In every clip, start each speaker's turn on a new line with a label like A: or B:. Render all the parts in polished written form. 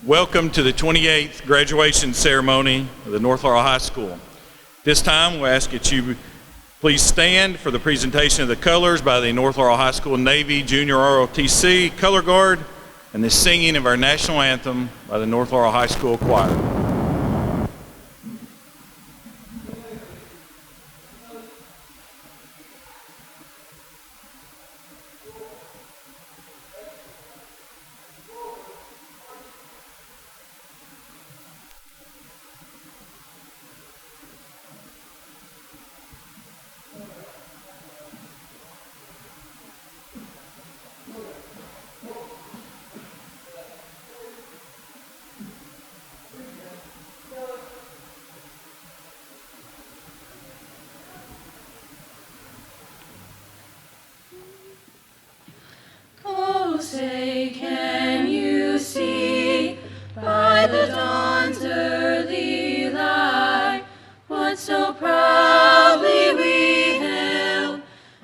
A: Welcome to the 28th graduation ceremony of the North Laurel High School. This time we'll ask that you please stand for the presentation of the colors by the North Laurel High School Navy Junior ROTC Color Guard and the singing of our national anthem by the North Laurel High School Choir.
B: Say, can you see by the dawn's early light what so proudly we hailed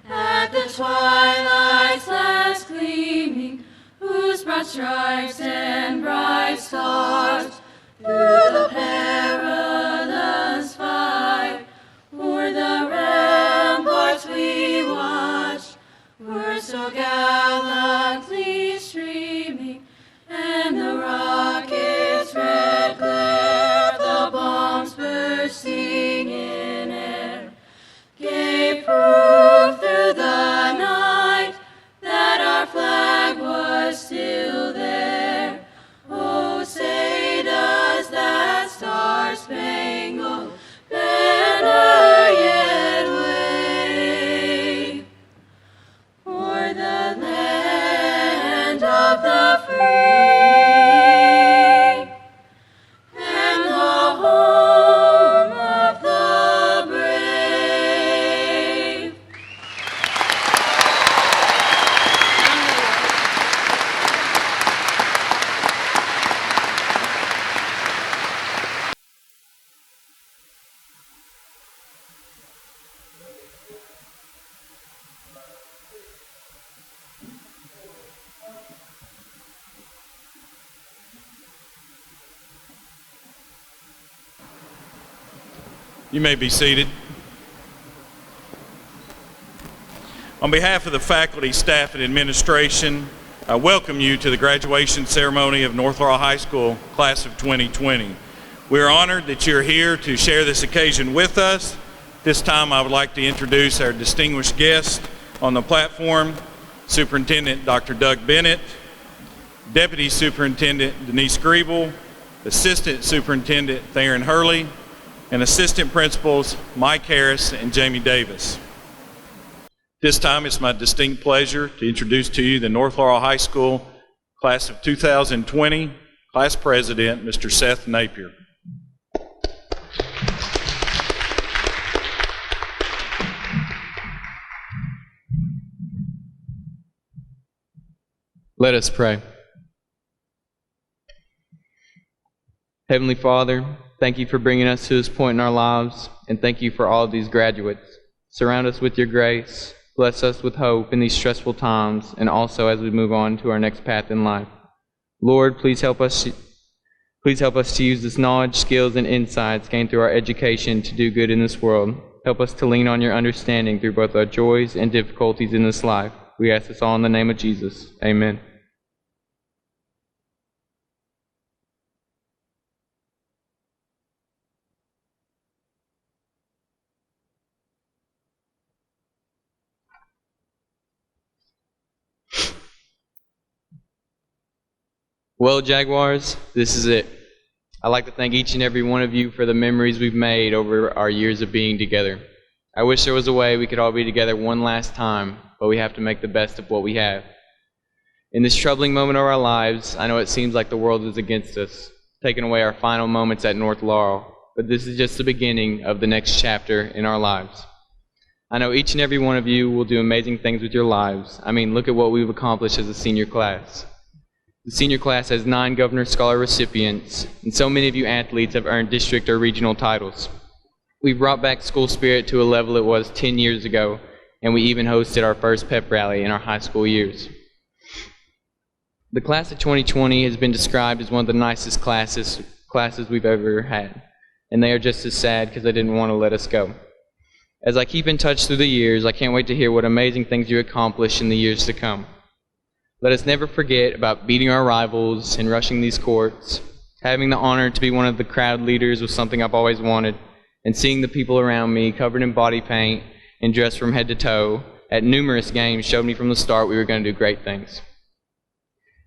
B: at the twilight's last gleaming, whose broad stripes and bright stars through the perilous fight o'er the ramparts we watched were so gallantly streaming, and the rocket's red glare, the bombs bursting in air, gave proof through the night that our flag was still there. Oh, say does that star-spangled banner yet wave o'er the land of the free and the home of the brave?
A: You may be seated. On behalf of the faculty, staff, and administration, I welcome you to the graduation ceremony of North Laurel High School, class of 2020. We are honored that you're here to share this occasion with us. This time I would like to introduce our distinguished guest on the platform, Superintendent Dr. Doug Bennett, Deputy Superintendent Denise Griebel, Assistant Superintendent Theron Hurley, and Assistant Principals Mike Harris and Jamie Davis. This time it's my distinct pleasure to introduce to you the North Laurel High School class of 2020 class president, Mr. Seth Napier.
C: Let us pray. Heavenly Father, thank you for bringing us to this point in our lives, and thank you for all of these graduates. Surround us with your grace. Bless us with hope in these stressful times, and also as we move on to our next path in life. Lord, please help us to use this knowledge, skills, and insights gained through our education to do good in this world. Help us to lean on your understanding through both our joys and difficulties in this life. We ask this all in the name of Jesus. Amen. Well, Jaguars, this is it. I'd like to thank each and every one of you for the memories we've made over our years of being together. I wish there was a way we could all be together one last time, but we have to make the best of what we have. In this troubling moment of our lives, I know it seems like the world is against us, taking away our final moments at North Laurel, but this is just the beginning of the next chapter in our lives. I know each and every one of you will do amazing things with your lives. I mean, look at what we've accomplished as a senior class. The senior class has 9 Governor's Scholar recipients, and so many of you athletes have earned district or regional titles. We've brought back school spirit to a level it was 10 years ago, and we even hosted our first pep rally in our high school years. The class of 2020 has been described as one of the nicest classes we've ever had, and they are just as sad because they didn't want to let us go. As I keep in touch through the years, I can't wait to hear what amazing things you accomplish in the years to come. Let us never forget about beating our rivals and rushing these courts. Having the honor to be one of the crowd leaders was something I've always wanted, and seeing the people around me covered in body paint and dressed from head to toe at numerous games showed me from the start we were going to do great things.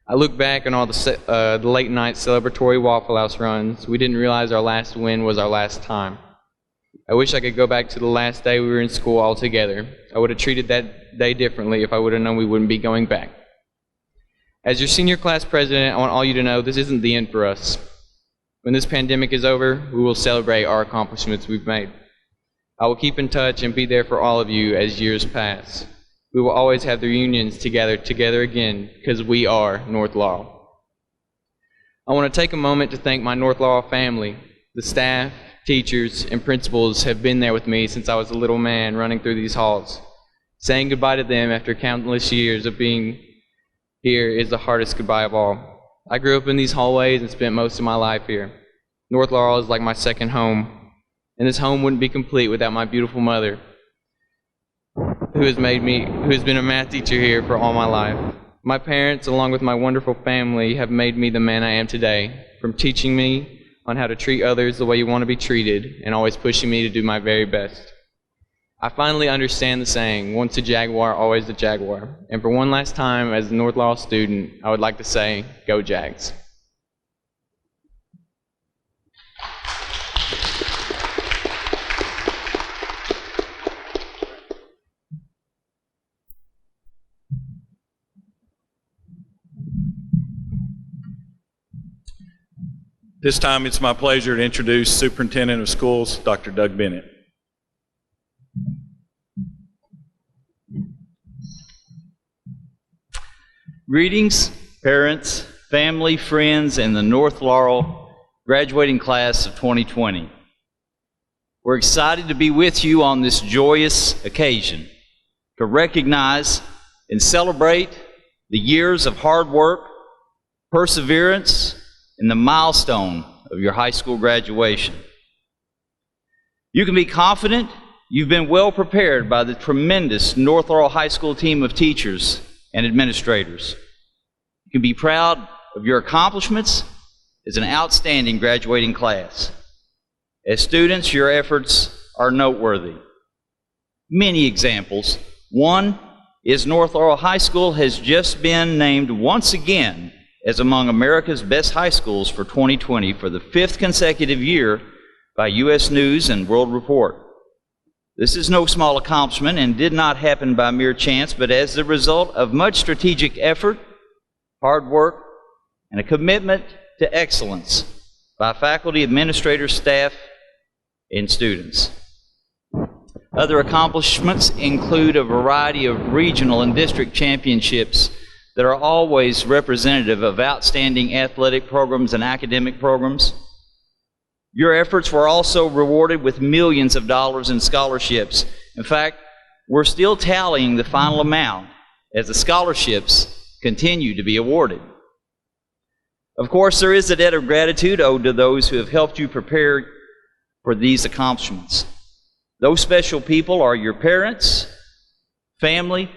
C: I look back on all the late night celebratory Waffle House runs. We didn't realize our last win was our last time. I wish I could go back to the last day we were in school all together. I would have treated that day differently if I would have known we wouldn't be going back. As your senior class president, I want all you to know this isn't the end for us. When this pandemic is over, we will celebrate our accomplishments we've made. I will keep in touch and be there for all of you as years pass. We will always have the reunions together again, because we are North Laurel. I want to take a moment to thank my North Laurel family. The staff, teachers, and principals have been there with me since I was a little man running through these halls. Saying goodbye to them after countless years of being here is the hardest goodbye of all. I grew up in these hallways and spent most of my life here. North Laurel is like my second home, and this home wouldn't be complete without my beautiful mother, who has been a math teacher here for all my life. My parents, along with my wonderful family, have made me the man I am today, from teaching me on how to treat others the way you want to be treated, and always pushing me to do my very best. I finally understand the saying, once a Jaguar, always a Jaguar. And for one last time, as a North Laurel student, I would like to say, go Jags.
A: This time it's my pleasure to introduce Superintendent of Schools, Dr. Doug Bennett.
D: Greetings, parents, family, friends, and the North Laurel graduating class of 2020. We're excited to be with you on this joyous occasion to recognize and celebrate the years of hard work, perseverance, and the milestone of your high school graduation. You can be confident you've been well prepared by the tremendous North Laurel High School team of teachers and administrators. You can be proud of your accomplishments as an outstanding graduating class. As students, your efforts are noteworthy. Many examples. One is North Laurel High School has just been named once again as among America's best high schools for 2020 for the 5th consecutive year by U.S. News and World Report. This is no small accomplishment and did not happen by mere chance, but as the result of much strategic effort, hard work, and a commitment to excellence by faculty, administrators, staff, and students. Other accomplishments include a variety of regional and district championships that are always representative of outstanding athletic programs and academic programs. Your efforts were also rewarded with millions of dollars in scholarships. In fact, we're still tallying the final amount as the scholarships continue to be awarded. Of course, there is a debt of gratitude owed to those who have helped you prepare for these accomplishments. Those special people are your parents, family,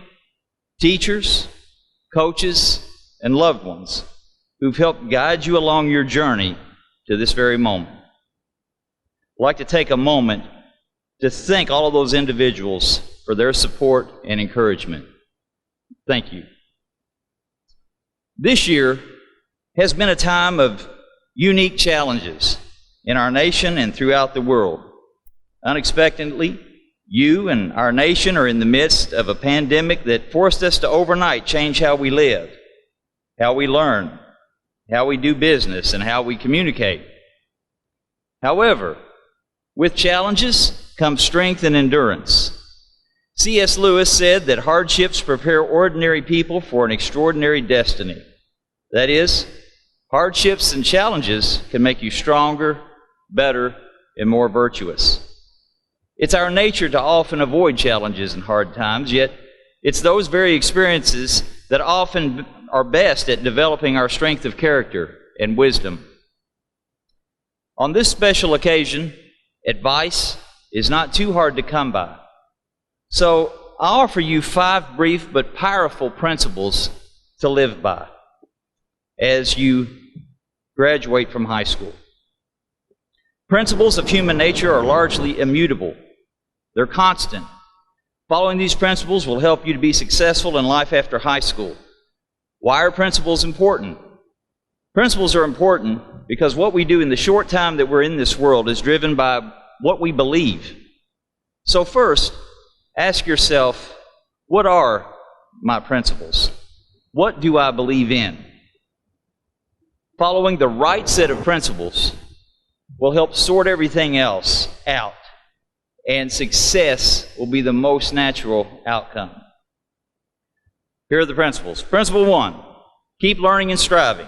D: teachers, coaches, and loved ones who've helped guide you along your journey to this very moment. I'd like to take a moment to thank all of those individuals for their support and encouragement. Thank you. This year has been a time of unique challenges in our nation and throughout the world. Unexpectedly, you and our nation are in the midst of a pandemic that forced us to overnight change how we live, how we learn, how we do business, and how we communicate. However, with challenges comes strength and endurance. C.S. Lewis said that hardships prepare ordinary people for an extraordinary destiny. That is, hardships and challenges can make you stronger, better, and more virtuous. It's our nature to often avoid challenges and hard times, yet it's those very experiences that often our best at developing our strength of character and wisdom. On this special occasion, advice is not too hard to come by. So I offer you 5 brief but powerful principles to live by as you graduate from high school. Principles of human nature are largely immutable. They're constant. Following these principles will help you to be successful in life after high school. Why are principles important? Principles are important because what we do in the short time that we're in this world is driven by what we believe. So first, ask yourself, what are my principles? What do I believe in? Following the right set of principles will help sort everything else out, and success will be the most natural outcome. Here are the principles. Principle 1, keep learning and striving.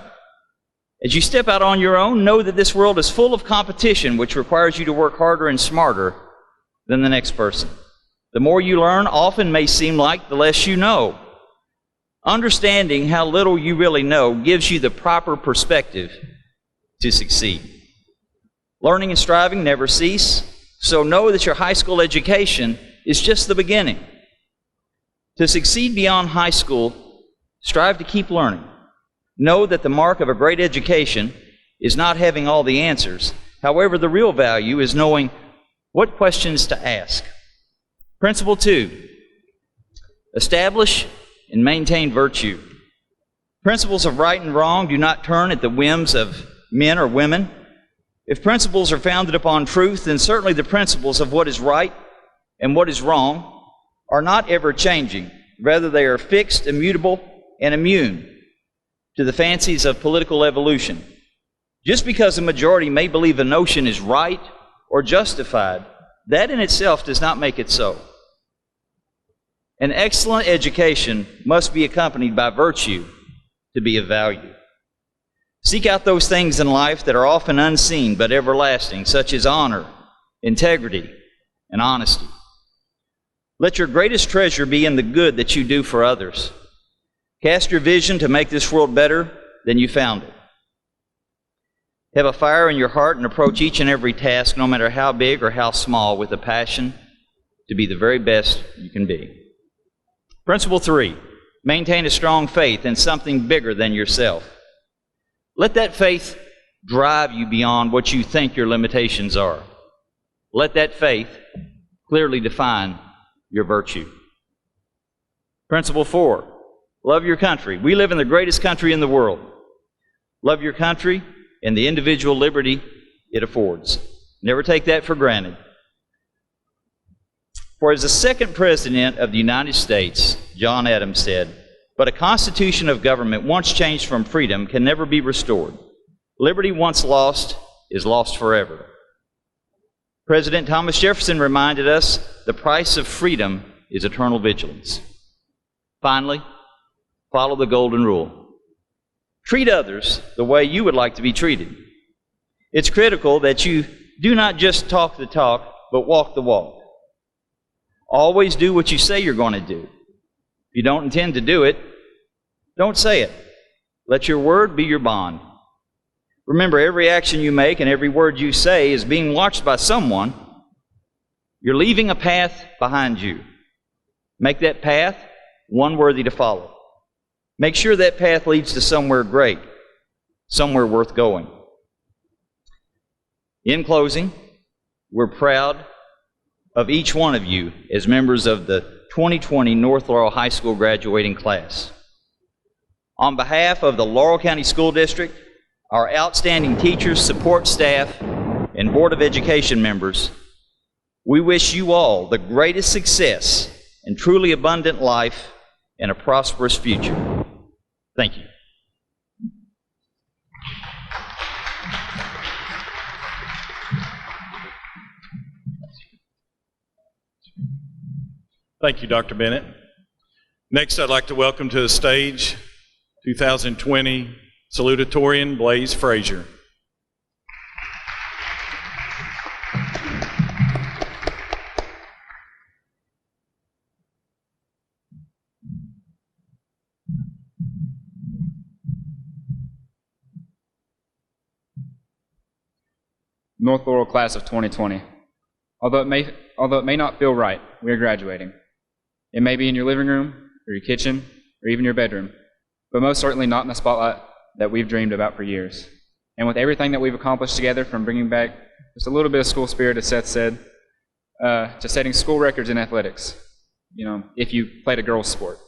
D: As you step out on your own, know that this world is full of competition, which requires you to work harder and smarter than the next person. The more you learn often may seem like the less you know. Understanding how little you really know gives you the proper perspective to succeed. Learning and striving never cease, so know that your high school education is just the beginning. To succeed beyond high school, strive to keep learning. Know that the mark of a great education is not having all the answers. However, the real value is knowing what questions to ask. Principle 2, establish and maintain virtue. Principles of right and wrong do not turn at the whims of men or women. If principles are founded upon truth, then certainly the principles of what is right and what is wrong are not ever changing. Rather, they are fixed, immutable, and immune to the fancies of political evolution. Just because a majority may believe a notion is right or justified, that in itself does not make it so. An excellent education must be accompanied by virtue to be of value. Seek out those things in life that are often unseen but everlasting, such as honor, integrity, and honesty. Let your greatest treasure be in the good that you do for others. Cast your vision to make this world better than you found it. Have a fire in your heart and approach each and every task, no matter how big or how small, with a passion to be the very best you can be. Principle 3, maintain a strong faith in something bigger than yourself. Let that faith drive you beyond what you think your limitations are. Let that faith clearly define your virtue. Principle 4, love your country. We live in the greatest country in the world. Love your country and the individual liberty it affords. Never take that for granted. For as the second President of the United States, John Adams, said, "But a constitution of government once changed from freedom can never be restored. Liberty once lost is lost forever." President Thomas Jefferson reminded us the price of freedom is eternal vigilance. Finally, follow the golden rule. Treat others the way you would like to be treated. It's critical that you do not just talk the talk, but walk the walk. Always do what you say you're going to do. If you don't intend to do it, don't say it. Let your word be your bond. Remember, every action you make and every word you say is being watched by someone. You're leaving a path behind you. Make that path one worthy to follow. Make sure that path leads to somewhere great, somewhere worth going. In closing, we're proud of each one of you as members of the 2020 North Laurel High School graduating class. On behalf of the Laurel County School District, our outstanding teachers, support staff, and Board of Education members, we wish you all the greatest success and truly abundant life and a prosperous future. Thank you.
A: Thank you, Dr. Bennett. Next, I'd like to welcome to the stage 2020 salutatorian Blaze Frazier.
E: North Laurel class of 2020. Although it may not feel right, we are graduating. It may be in your living room, or your kitchen, or even your bedroom, but most certainly not in the spotlight that we've dreamed about for years. And with everything that we've accomplished together, from bringing back just a little bit of school spirit, as Seth said, to setting school records in athletics, if you played a girls' sport.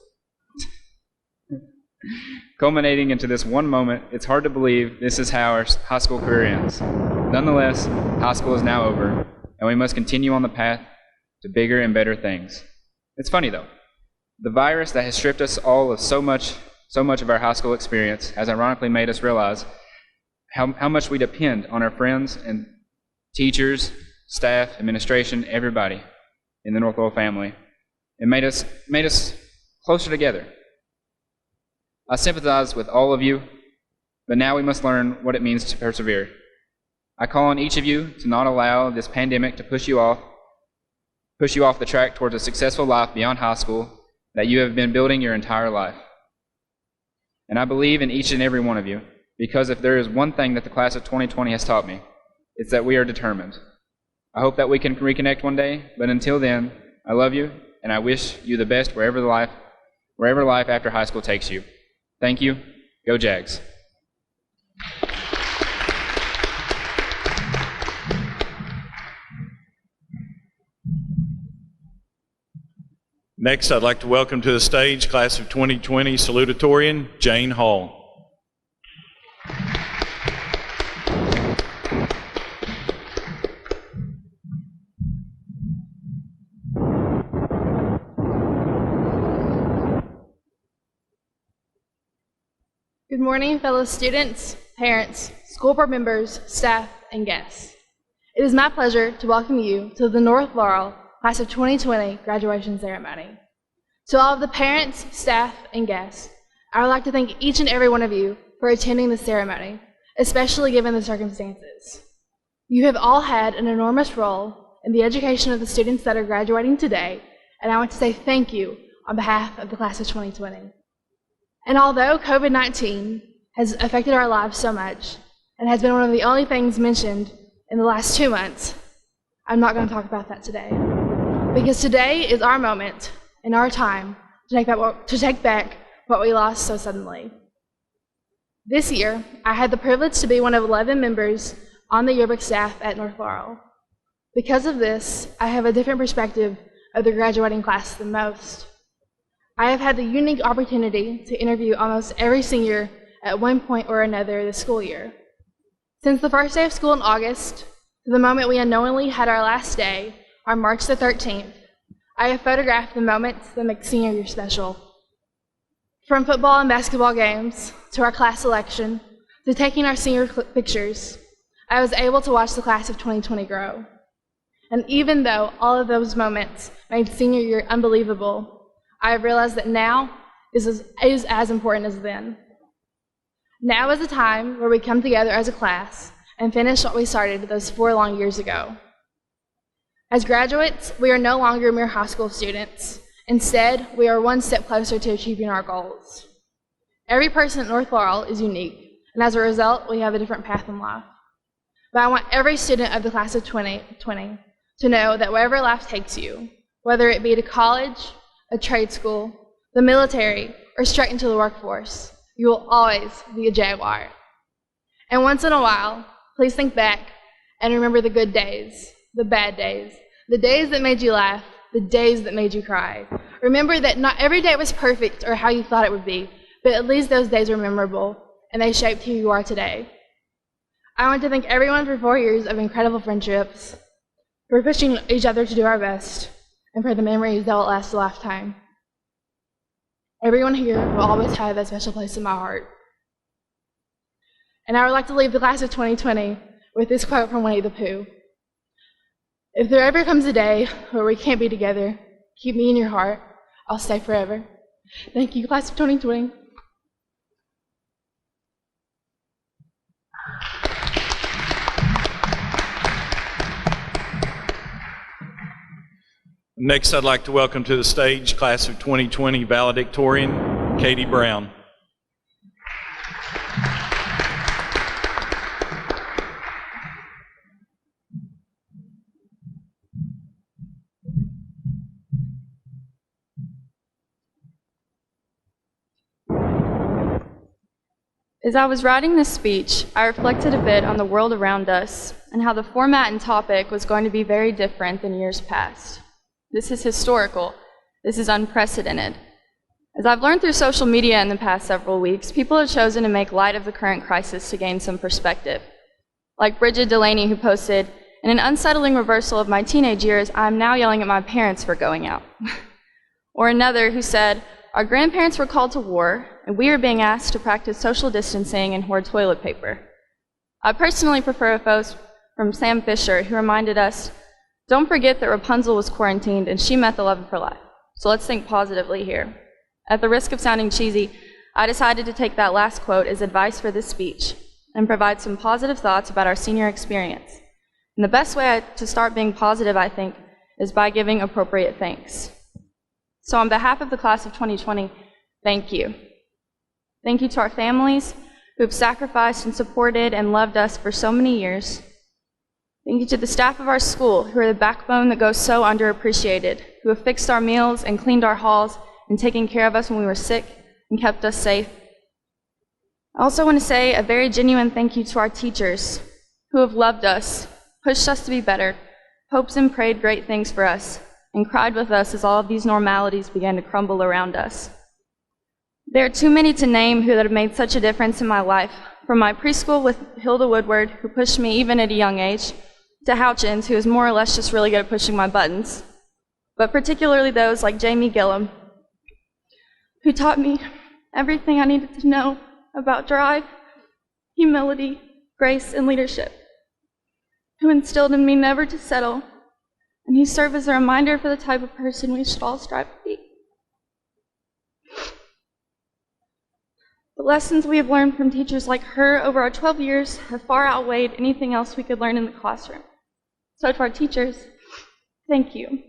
E: Culminating into this one moment, it's hard to believe this is how our high school career ends. Nonetheless, high school is now over, and we must continue on the path to bigger and better things. It's funny though. The virus that has stripped us all of so much of our high school experience has ironically made us realize how much we depend on our friends and teachers, staff, administration, everybody in the North Laurel family. It made us closer together. I sympathize with all of you, but now we must learn what it means to persevere. I call on each of you to not allow this pandemic to push you off the track towards a successful life beyond high school that you have been building your entire life. And I believe in each and every one of you, because if there is one thing that the class of 2020 has taught me, it's that we are determined. I hope that we can reconnect one day, but until then, I love you, and I wish you the best wherever life after high school takes you. Thank you. Go Jags.
A: Next, I'd like to welcome to the stage, class of 2020 salutatorian, Jane Hall.
F: Good morning, fellow students, parents, school board members, staff, and guests. It is my pleasure to welcome you to the North Laurel Class of 2020 graduation ceremony. To all of the parents, staff, and guests, I would like to thank each and every one of you for attending the ceremony, especially given the circumstances. You have all had an enormous role in the education of the students that are graduating today, and I want to say thank you on behalf of the Class of 2020. And although COVID-19 has affected our lives so much and has been one of the only things mentioned in the last 2 months, I'm not going to talk about that today. Because today is our moment and our time to take back what we lost so suddenly. This year, I had the privilege to be one of 11 members on the yearbook staff at North Laurel. Because of this, I have a different perspective of the graduating class than most. I have had the unique opportunity to interview almost every senior at one point or another this school year. Since the first day of school in August to the moment we unknowingly had our last day on March the 13th, I have photographed the moments that make senior year special. From football and basketball games to our class selection to taking our senior pictures, I was able to watch the class of 2020 grow. And even though all of those moments made senior year unbelievable, I have realized that now is as important as then. Now is the time where we come together as a class and finish what we started those 4 long years ago. As graduates, we are no longer mere high school students. Instead, we are one step closer to achieving our goals. Every person at North Laurel is unique, and as a result, we have a different path in life. But I want every student of the class of 2020 to know that wherever life takes you, whether it be to college, a trade school, the military, or straight into the workforce, you will always be a Jaguar. And once in a while, please think back and remember the good days, the bad days, the days that made you laugh, the days that made you cry. Remember that not every day was perfect or how you thought it would be, but at least those days were memorable, and they shaped who you are today. I want to thank everyone for 4 years of incredible friendships, for pushing each other to do our best, and for the memories that will last a lifetime. Everyone here will always have that special place in my heart. And I would like to leave the class of 2020 with this quote from Winnie the Pooh. If there ever comes a day where we can't be together, keep me in your heart. I'll stay forever. Thank you, class of 2020.
A: Next, I'd like to welcome to the stage, class of 2020 valedictorian, Katie Brown.
G: As I was writing this speech, I reflected a bit on the world around us and how the format and topic was going to be very different than years past. This is historical. This is unprecedented. As I've learned through social media in the past several weeks, people have chosen to make light of the current crisis to gain some perspective. Like Bridget Delaney, who posted, "In an unsettling reversal of my teenage years, I am now yelling at my parents for going out." Or another who said, "Our grandparents were called to war, and we are being asked to practice social distancing and hoard toilet paper." I personally prefer a post from Sam Fisher, who reminded us, "Don't forget that Rapunzel was quarantined and she met the love of her life." So let's think positively here. At the risk of sounding cheesy, I decided to take that last quote as advice for this speech and provide some positive thoughts about our senior experience. And the best way to start being positive, I think, is by giving appropriate thanks. So on behalf of the class of 2020, thank you. Thank you to our families who have sacrificed and supported and loved us for so many years. Thank you to the staff of our school, who are the backbone that goes so underappreciated, who have fixed our meals and cleaned our halls and taken care of us when we were sick and kept us safe. I also want to say a very genuine thank you to our teachers, who have loved us, pushed us to be better, hoped and prayed great things for us, and cried with us as all of these normalities began to crumble around us. There are too many to name who have made such a difference in my life, from my preschool with Hilda Woodward, who pushed me even at a young age, to Houchins, who is more or less just really good at pushing my buttons, but particularly those like Jamie Gillum, who taught me everything I needed to know about drive, humility, grace, and leadership, who instilled in me never to settle, and who serve as a reminder for the type of person we should all strive to be. The lessons we have learned from teachers like her over our 12 years have far outweighed anything else we could learn in the classroom. So to our teachers, thank you.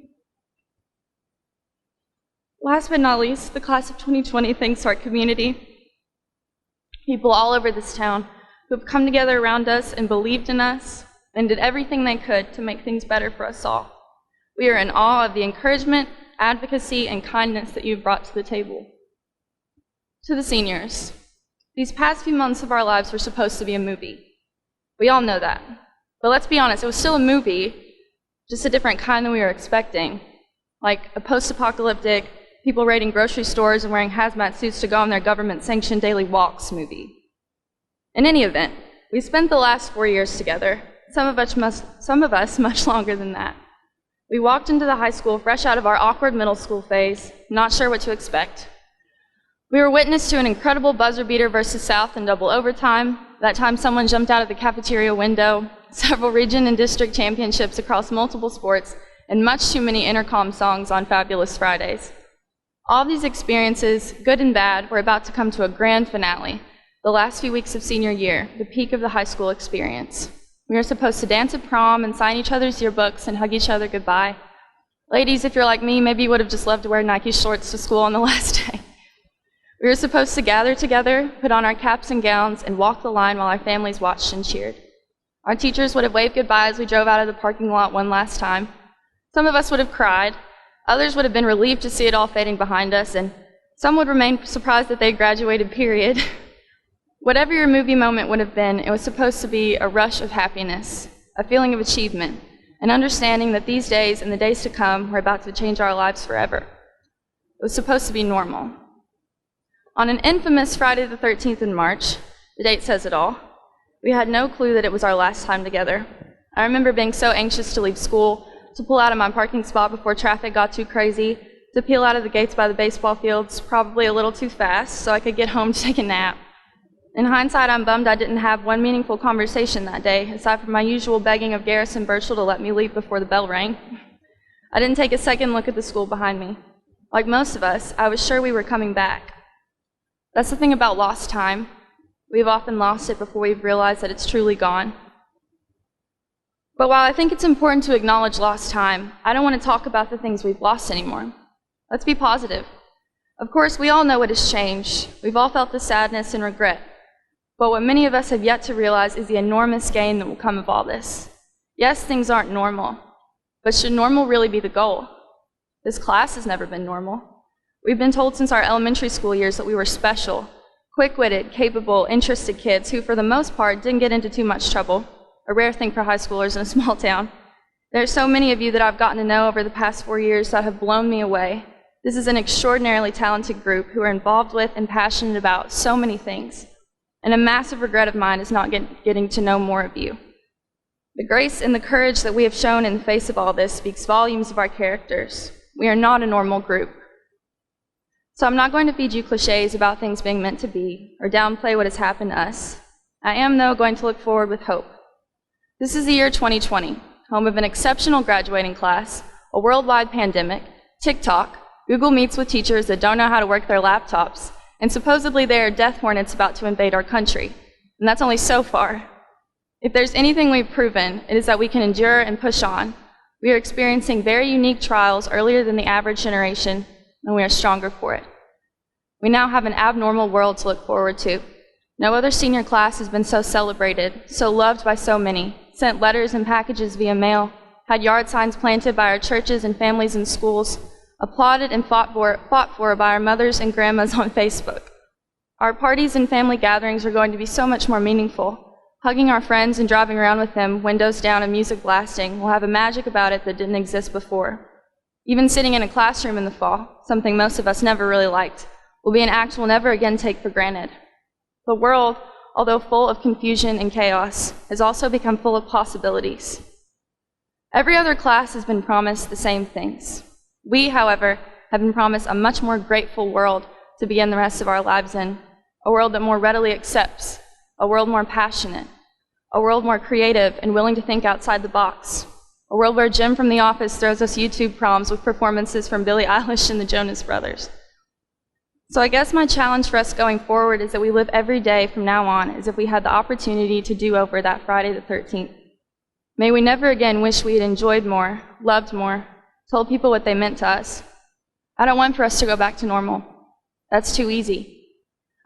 G: Last but not least, the class of 2020 thanks to our community. People all over this town who have come together around us and believed in us and did everything they could to make things better for us all. We are in awe of the encouragement, advocacy, and kindness that you've brought to the table. To the seniors, these past few months of our lives were supposed to be a movie. We all know that. But let's be honest, it was still a movie, just a different kind than we were expecting. Like a post-apocalyptic, people raiding grocery stores and wearing hazmat suits to go on their government-sanctioned daily walks movie. In any event, we spent the last 4 years together, some of us much longer than that. We walked into the high school fresh out of our awkward middle school phase, not sure what to expect. We were witness to an incredible buzzer beater versus South in double overtime. That time someone jumped out of the cafeteria window, several region and district championships across multiple sports, and much too many intercom songs on Fabulous Fridays. All these experiences, good and bad, were about to come to a grand finale, the last few weeks of senior year, the peak of the high school experience. We were supposed to dance at prom and sign each other's yearbooks and hug each other goodbye. Ladies, if you're like me, maybe you would have just loved to wear Nike shorts to school on the last day. We were supposed to gather together, put on our caps and gowns, and walk the line while our families watched and cheered. Our teachers would have waved goodbye as we drove out of the parking lot one last time. Some of us would have cried, others would have been relieved to see it all fading behind us, and some would remain surprised that they graduated, period. Whatever your movie moment would have been, it was supposed to be a rush of happiness, a feeling of achievement, an understanding that these days and the days to come were about to change our lives forever. It was supposed to be normal. On an infamous Friday the 13th in March, the date says it all, we had no clue that it was our last time together. I remember being so anxious to leave school, to pull out of my parking spot before traffic got too crazy, to peel out of the gates by the baseball fields, probably a little too fast, so I could get home to take a nap. In hindsight, I'm bummed I didn't have one meaningful conversation that day, aside from my usual begging of Garrison Birchall to let me leave before the bell rang. I didn't take a second look at the school behind me. Like most of us, I was sure we were coming back. That's the thing about lost time. We've often lost it before we've realized that it's truly gone. But while I think it's important to acknowledge lost time, I don't want to talk about the things we've lost anymore. Let's be positive. Of course, we all know what has changed. We've all felt the sadness and regret. But what many of us have yet to realize is the enormous gain that will come of all this. Yes, things aren't normal, but should normal really be the goal? This class has never been normal. We've been told since our elementary school years that we were special, Quick-witted, capable, interested kids who, for the most part, didn't get into too much trouble, a rare thing for high schoolers in a small town. There are so many of you that I've gotten to know over the past 4 years that have blown me away. This is an extraordinarily talented group who are involved with and passionate about so many things. And a massive regret of mine is not getting to know more of you. The grace and the courage that we have shown in the face of all this speaks volumes of our characters. We are not a normal group. So I'm not going to feed you cliches about things being meant to be or downplay what has happened to us. I am, though, going to look forward with hope. This is the year 2020, home of an exceptional graduating class, a worldwide pandemic, TikTok, Google Meets with teachers that don't know how to work their laptops, and supposedly there are death hornets about to invade our country. And that's only so far. If there's anything we've proven, it is that we can endure and push on. We are experiencing very unique trials earlier than the average generation, and we are stronger for it. We now have an abnormal world to look forward to. No other senior class has been so celebrated, so loved by so many, sent letters and packages via mail, had yard signs planted by our churches and families and schools, applauded and fought for by our mothers and grandmas on Facebook. Our parties and family gatherings are going to be so much more meaningful. Hugging our friends and driving around with them, windows down and music blasting, will have a magic about it that didn't exist before. Even sitting in a classroom in the fall, something most of us never really liked, will be an act we'll never again take for granted. The world, although full of confusion and chaos, has also become full of possibilities. Every other class has been promised the same things. We, however, have been promised a much more grateful world to begin the rest of our lives in, a world that more readily accepts, a world more passionate, a world more creative and willing to think outside the box, a world where Jim from The Office throws us YouTube proms with performances from Billie Eilish and the Jonas Brothers. So I guess my challenge for us going forward is that we live every day from now on as if we had the opportunity to do over that Friday the 13th. May we never again wish we had enjoyed more, loved more, told people what they meant to us. I don't want for us to go back to normal. That's too easy.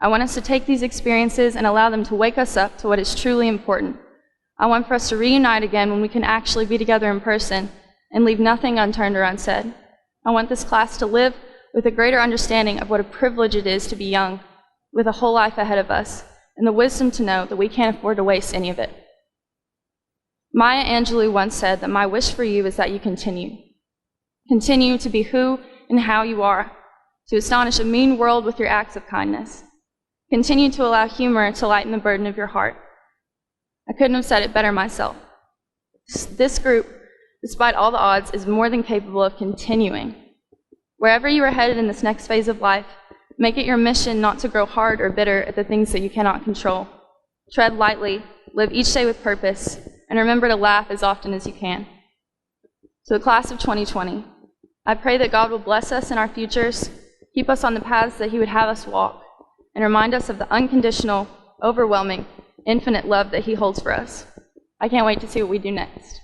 G: I want us to take these experiences and allow them to wake us up to what is truly important. I want for us to reunite again when we can actually be together in person and leave nothing unturned or unsaid. I want this class to live with a greater understanding of what a privilege it is to be young, with a whole life ahead of us, and the wisdom to know that we can't afford to waste any of it. Maya Angelou once said that my wish for you is that you continue. Continue to be who and how you are, to astonish a mean world with your acts of kindness. Continue to allow humor to lighten the burden of your heart. I couldn't have said it better myself. This group, despite all the odds, is more than capable of continuing. Wherever you are headed in this next phase of life, make it your mission not to grow hard or bitter at the things that you cannot control. Tread lightly, live each day with purpose, and remember to laugh as often as you can. To the class of 2020, I pray that God will bless us in our futures, keep us on the paths that He would have us walk, and remind us of the unconditional, overwhelming, infinite love that He holds for us. I can't wait to see what we do next.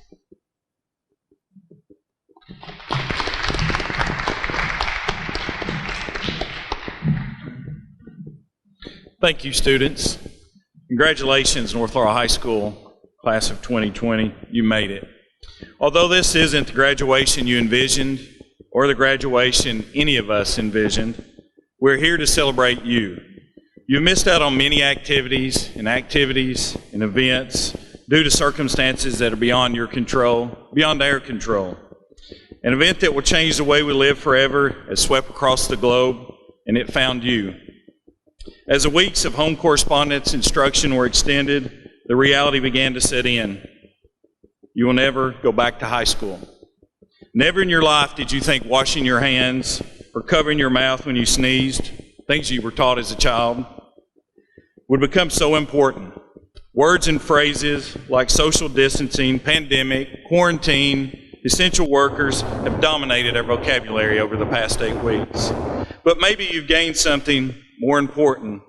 A: Thank you, students. Congratulations, North Laurel High School, class of 2020. You made it. Although this isn't the graduation you envisioned or the graduation any of us envisioned, we're here to celebrate you. You've missed out on many activities and events due to circumstances that are beyond your control, beyond our control. An event that will change the way we live forever has swept across the globe, and it found you. As the weeks of home correspondence instruction were extended, the reality began to set in. You will never go back to high school. Never in your life did you think washing your hands or covering your mouth when you sneezed, things you were taught as a child, would become so important. Words and phrases like social distancing, pandemic, quarantine, essential workers have dominated our vocabulary over the past 8 weeks. But maybe you've gained something more important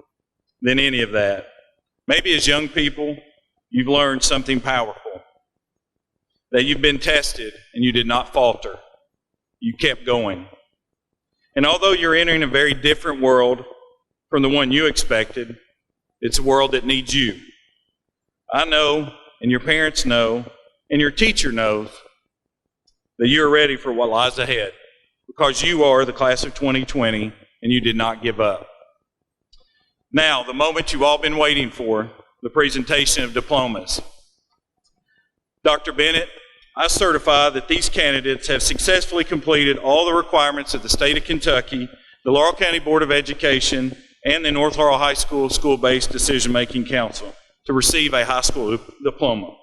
A: than any of that. Maybe as young people, you've learned something powerful, that you've been tested and you did not falter. You kept going. And although you're entering a very different world from the one you expected, it's a world that needs you. I know, and your parents know, and your teacher knows that you're ready for what lies ahead, because you are the class of 2020 and you did not give up. Now, the moment you've all been waiting for, the presentation of diplomas. Dr. Bennett, I certify that these candidates have successfully completed all the requirements of the state of Kentucky, the Laurel County Board of Education, and the North Laurel High School School-Based Decision-Making Council to receive a high school diploma.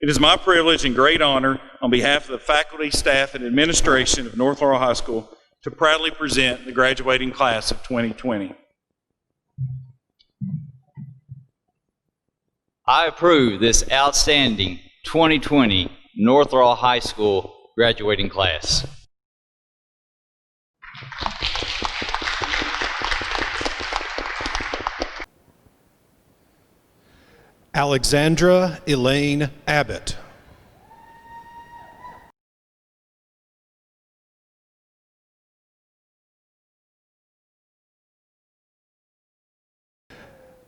A: It is my privilege and great honor on behalf of the faculty, staff, and administration of North Laurel High School to proudly present the graduating class of 2020.
D: I approve this outstanding 2020 North Laurel High School graduating class.
H: Alexandra Elaine Abbott.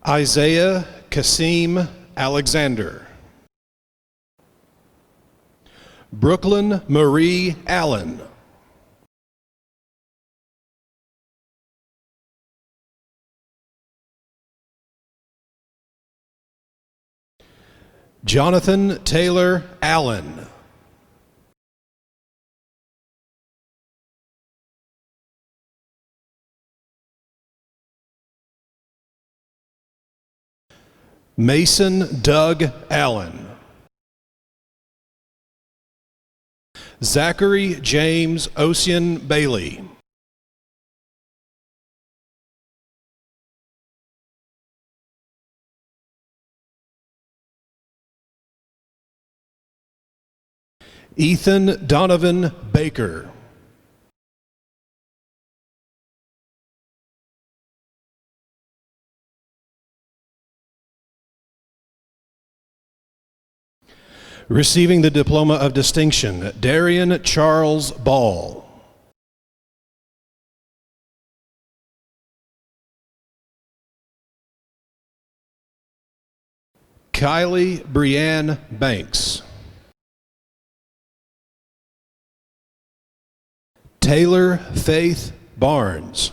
H: Isaiah Kasim Alexander. Brooklyn Marie Allen. Jonathan Taylor Allen. Mason Doug Allen. Zachary James Ocean Bailey. Ethan Donovan Baker. Receiving the Diploma of Distinction, DARION Charles Ball. Kylie Brianne Banks. Taylor Faith Barnes.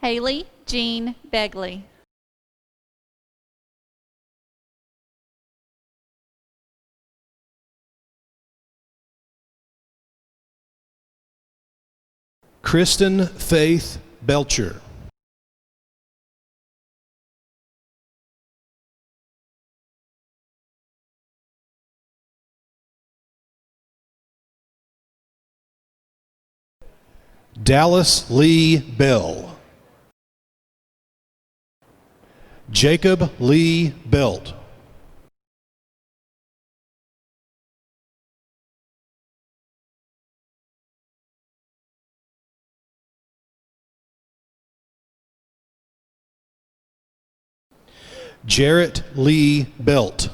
B: Haley Jean Begley.
H: Kristen Faith Belcher. Dallas Lee Bell. Jacob Lee Belt. Jarrett Lee Belt.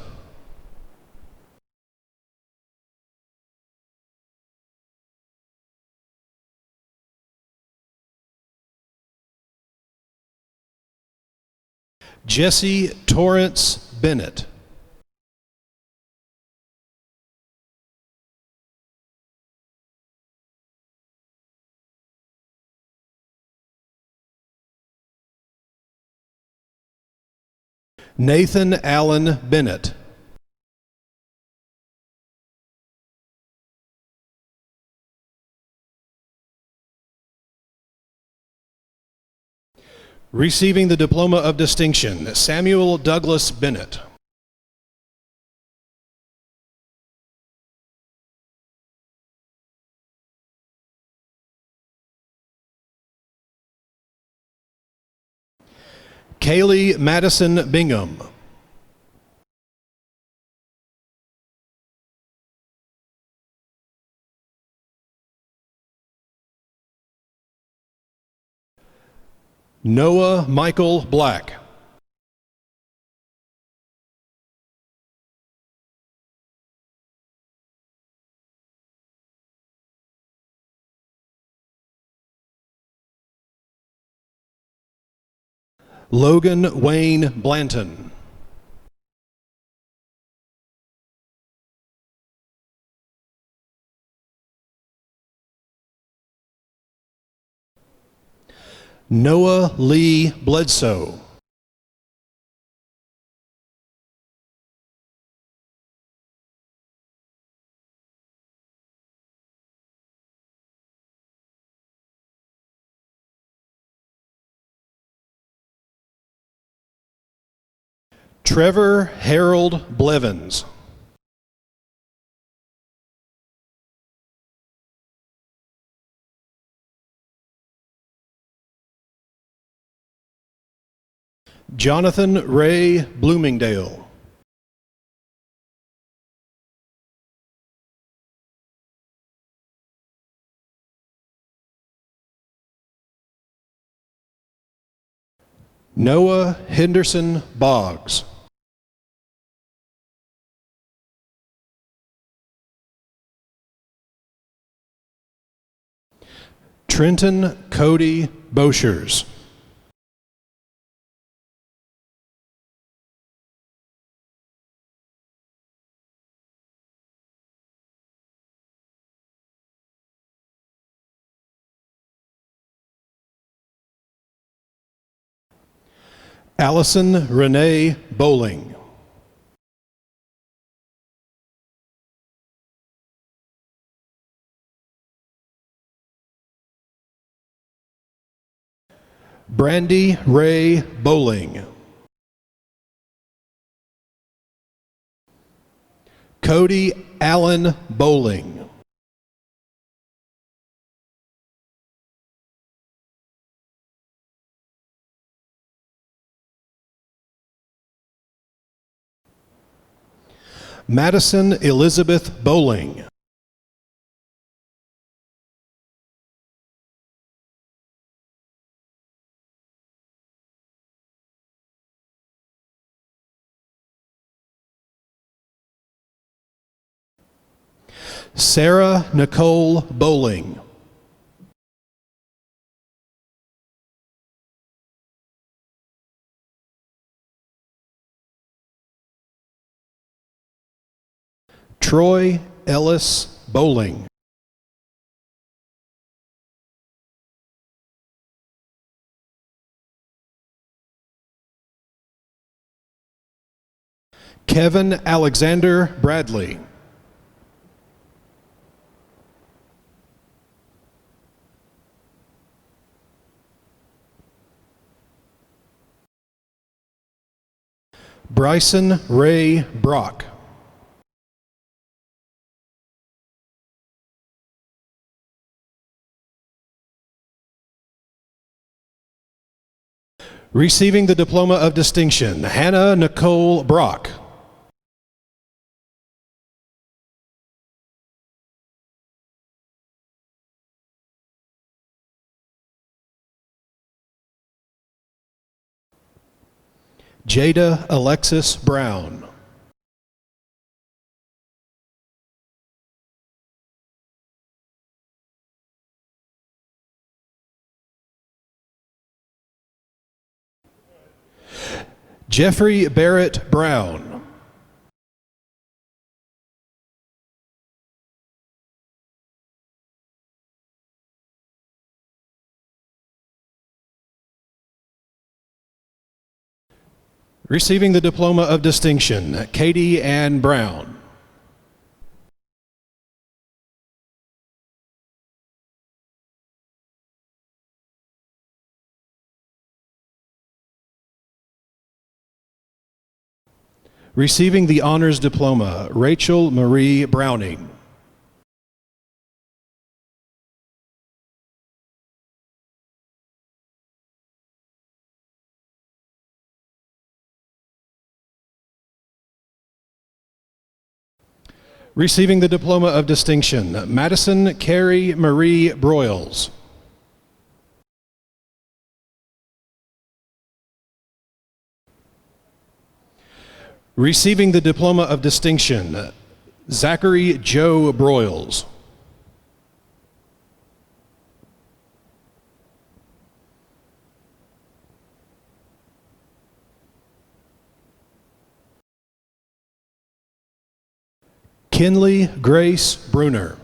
H: Jesse Torrance Bennett. Nathan Allen Bennett. Receiving the Diploma of Distinction, Samuel Douglas Bennett. Kaylee Madison Bingham. Noah Michael Black. Logan Wayne Blanton. Noah Lee Bledsoe. Trevor Harold Blevins. Jonathan Ray Bloomingdale. Noah Henderson Boggs. Trenton Cody Boshers. Allison Renee Bowling. Brandy Ray Bowling. Cody Allen Bowling. Madison Elizabeth Bowling. Sarah Nicole Bowling. Troy Ellis Bowling. Kevin Alexander Bradley. Bryson Ray Brock. Receiving the Diploma of Distinction, Hannah Nicole Brock. Jada Alexis Brown. Jeffrey Barrett Brown. Receiving the Diploma of Distinction, Katie Ann Brown. Receiving the Honors Diploma, Rachel Marie Browning. Receiving the Diploma of Distinction, Madison Carrie Marie Broyles. Receiving the Diploma of Distinction, Zachary Joe Broyles. Kinley Grace Bruner.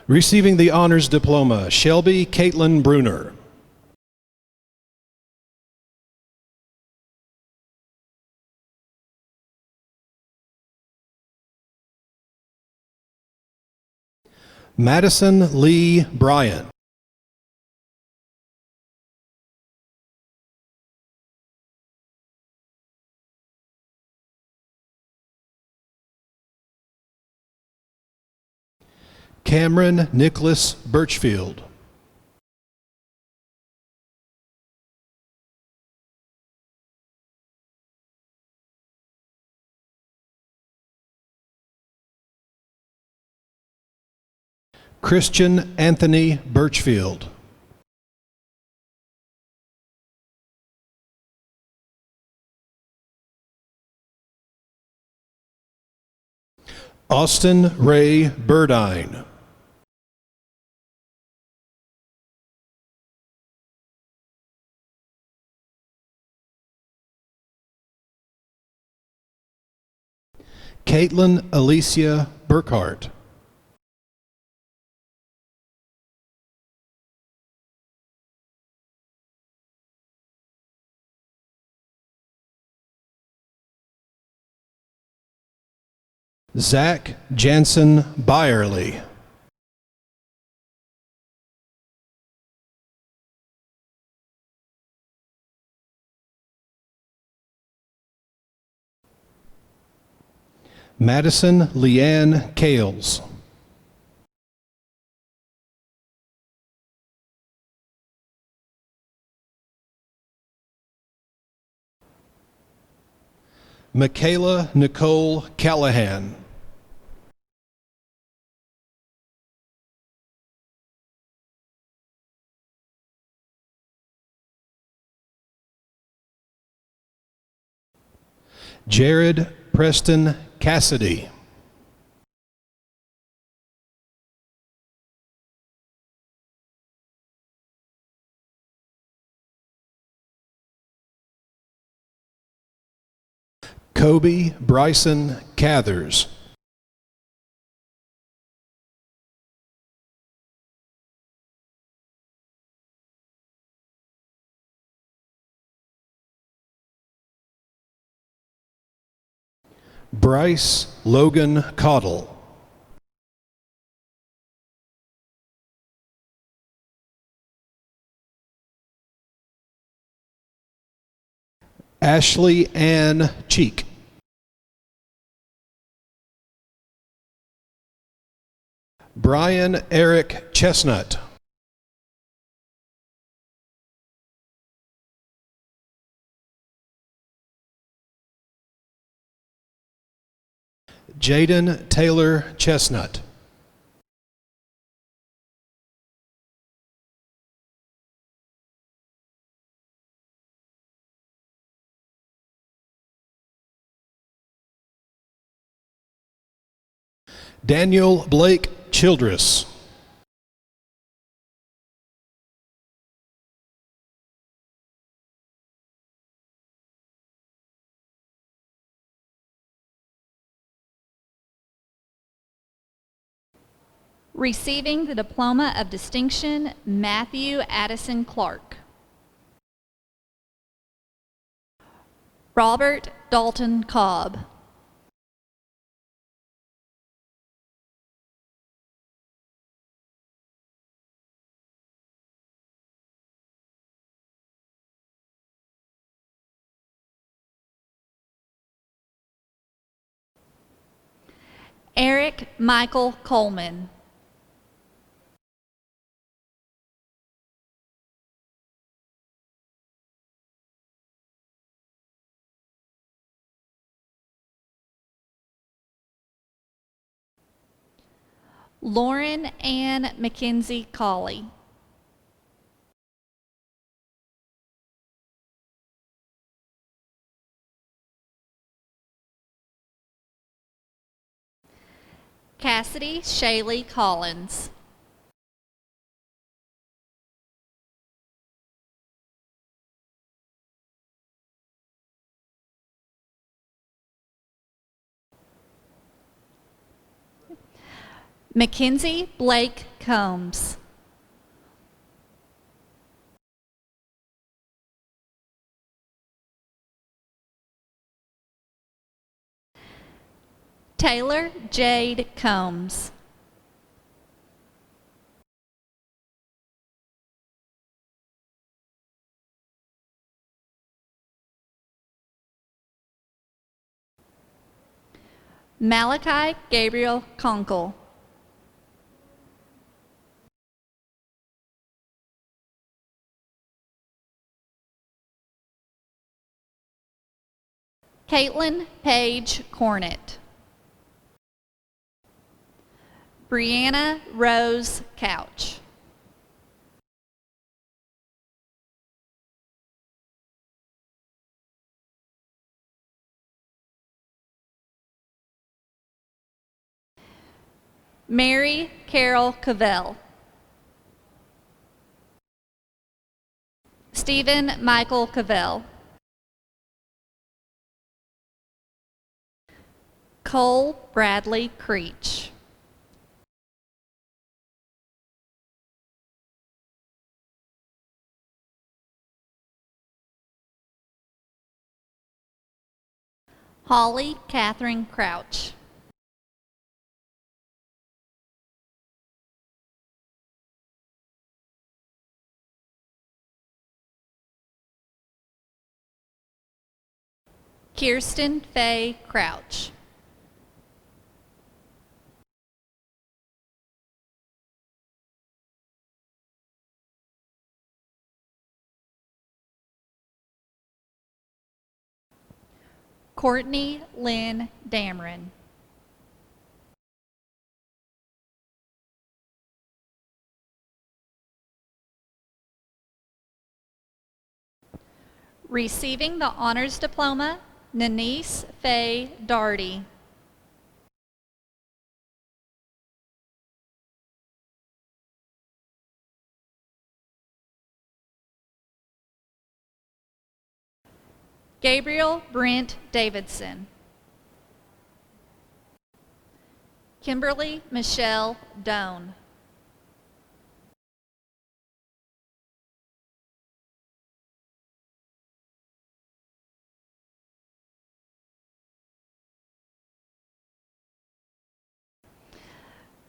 H: Receiving the honors diploma, Shelby Caitlin Bruner. Madison Lee Bryant. Cameron Nicholas Birchfield. Christian Anthony Birchfield. Austin Ray Burdine. Caitlin Alicia Burkhart. Zach Jansen Byerly. Madison Leanne Kales. Michaela Nicole Callahan. Jared Preston Cassidy. Kobe Bryson Cathers. Bryce Logan Cottle. Ashley Ann Cheek. Brian Eric Chestnut. Jaden Taylor Chestnut. Daniel Blake Childress.
B: Receiving the Diploma of Distinction, Matthew Addison Clark. Robert Dalton Cobb. Eric Michael Coleman. Lauren Ann McKenzie Colley. Cassidy Shaylee Collins. Mackenzie Blake Combs. Taylor Jade Combs. Malachi Gabriel Conkle. Caitlin Paige Cornett. Brianna Rose Couch. Mary Carol Cavell. Stephen Michael Cavell. Cole Bradley Creech. Holly Catherine Crouch. Kirsten Faye Crouch. Courtney Lynn Dameron. Receiving the honors diploma, Nanise Faye Darty. Gabriel Brent Davidson. Kimberly Michelle Doan.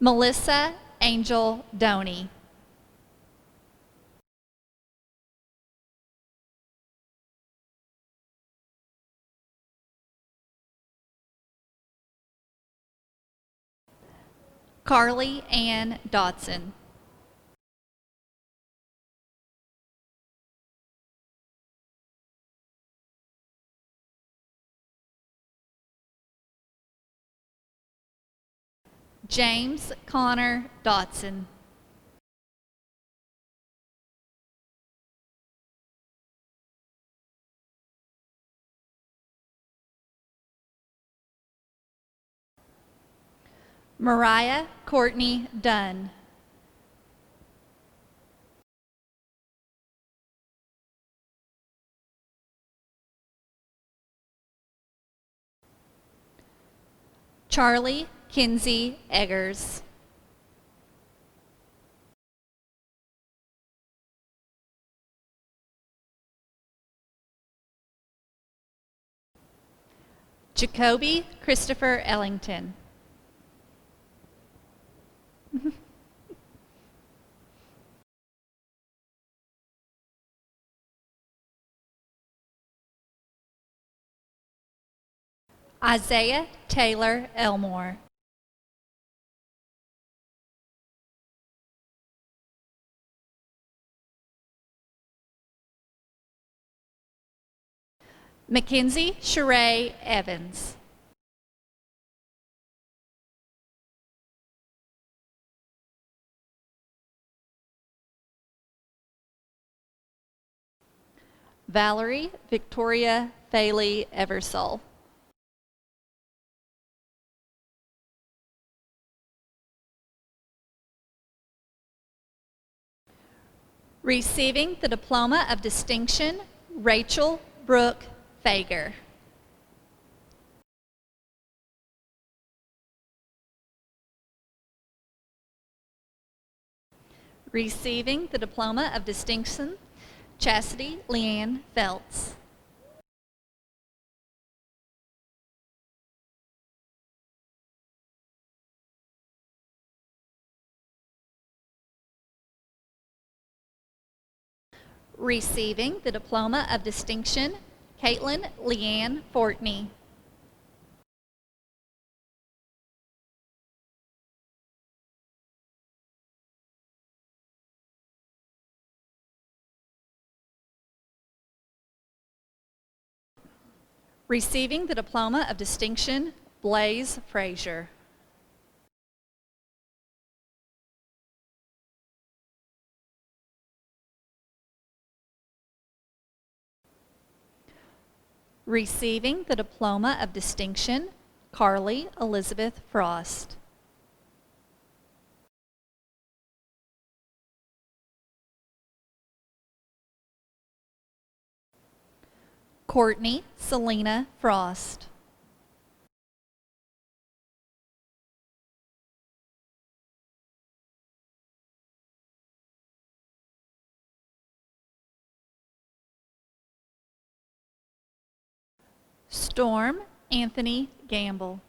B: Melissa Angel Doney. Carly Ann Dotson. James Connor Dotson. Mariah Courtney Dunn. Charlie Kinsey Eggers. Jacoby Christopher Ellington. Isaiah Taylor Elmore. Mackenzie Sheree Evans. Valerie Victoria Faley Eversole. Receiving the Diploma of Distinction, Rachel Brooke Fager. Receiving the Diploma of Distinction, Chastity Leanne Feltz. Receiving the Diploma of Distinction, Caitlin Leanne Fortney. Receiving the Diploma of Distinction, Blaze Frazier. Receiving the Diploma of Distinction, Carly Elizabeth Frost. Courtney Selena Frost. Storm Anthony Gamble.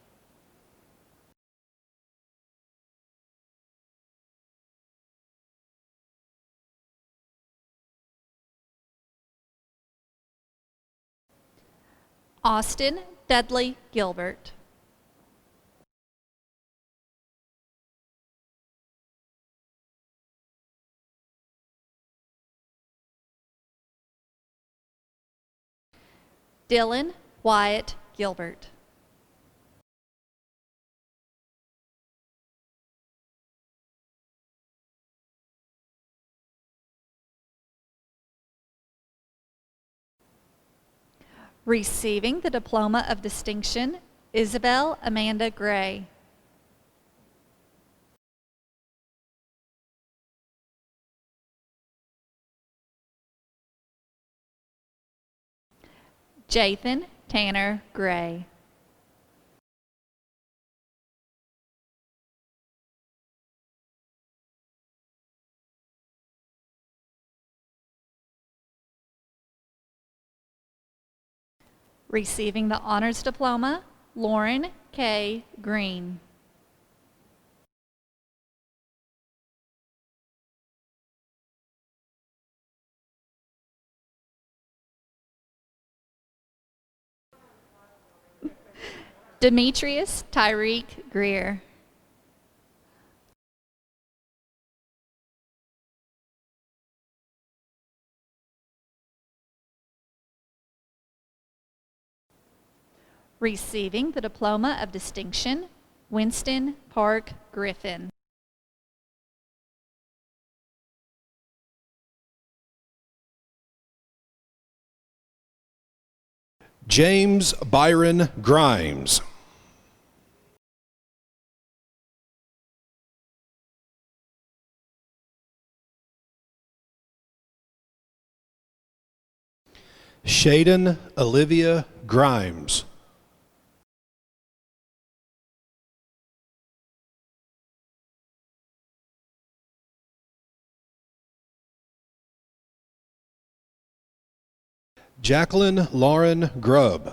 B: Austin Dudley Gilbert. Dylan Wyatt Gilbert. Receiving the Diploma of Distinction, Isabel Amanda Gray. Jathan Tanner Gray. Receiving the Honors Diploma, Lauren K. Green. Demetrius Tyreek Greer. Receiving the Diploma of Distinction, Winston Park Griffin.
H: James Byron Grimes. Shaden Olivia Grimes. Jacqueline Lauren Grubb.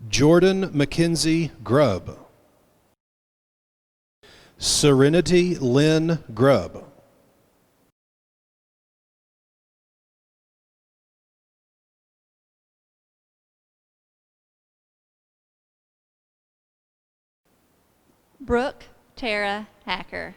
H: Jordan Mackenzie Grubb. Serenity Lynn Grubb.
B: Brooke Tara Hacker.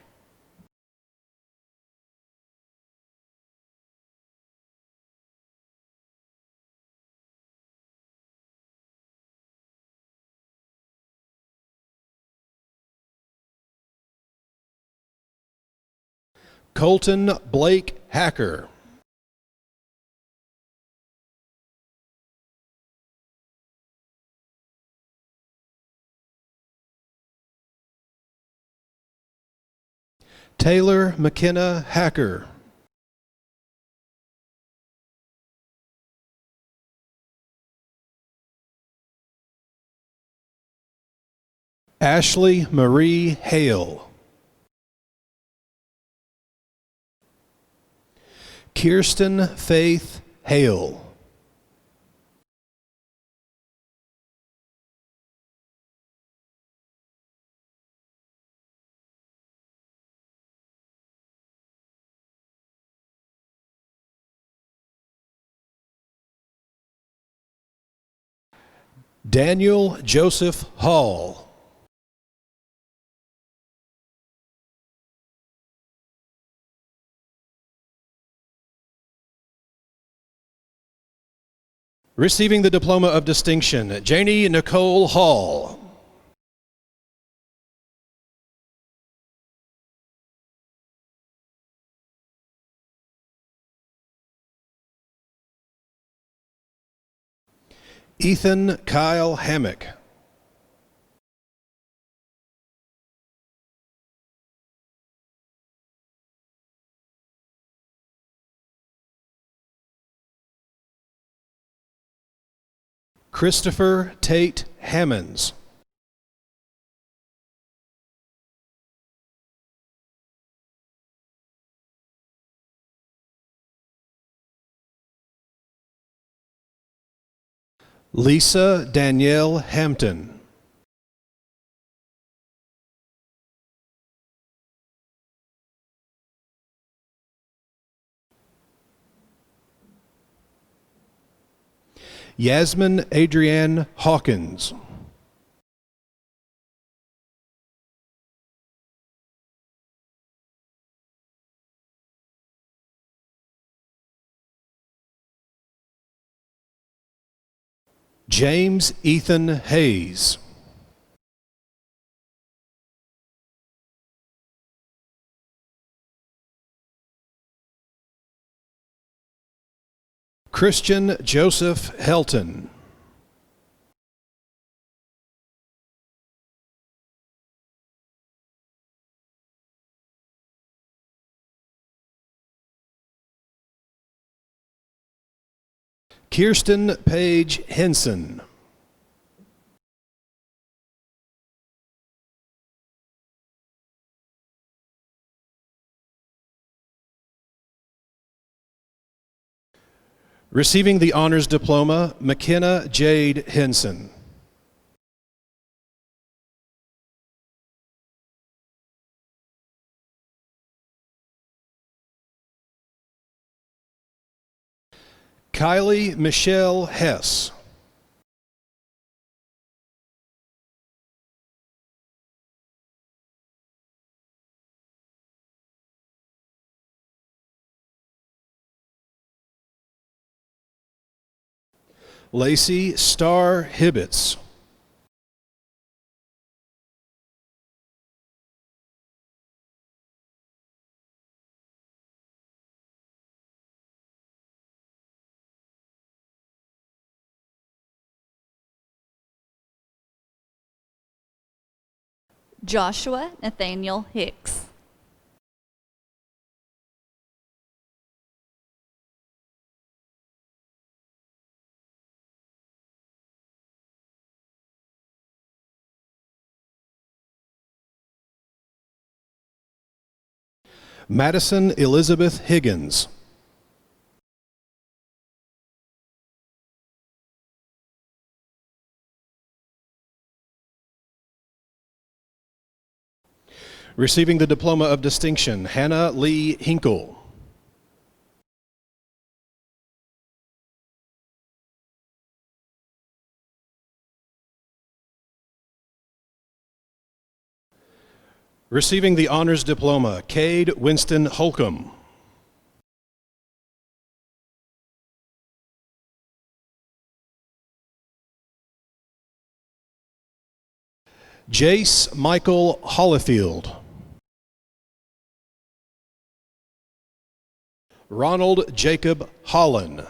H: Colton Blake Hacker. Taylor McKenna Hacker. Ashley Marie Hale. Kirsten Faith Hale. Daniel Joseph Hall. Receiving the Diploma of Distinction, Janie Nicole Hall. Ethan Kyle Hammock. Christopher Tate Hammonds. Lisa Danielle Hampton. Yasmin Adrienne Hawkins. James Ethan Hayes. Christian Joseph Helton. Kirsten Page Henson. Receiving the Honors Diploma, McKenna Jade Henson. Kylie Michelle Hess. Lacey Starr Hibbets.
B: Joshua Nathaniel Hicks.
H: Madison Elizabeth Higgins. Receiving the Diploma of Distinction, Hannah Lee Hinkle. Receiving the Honors Diploma, Cade Winston Holcomb. Jace Michael Hollifield. Ronald Jacob Holland.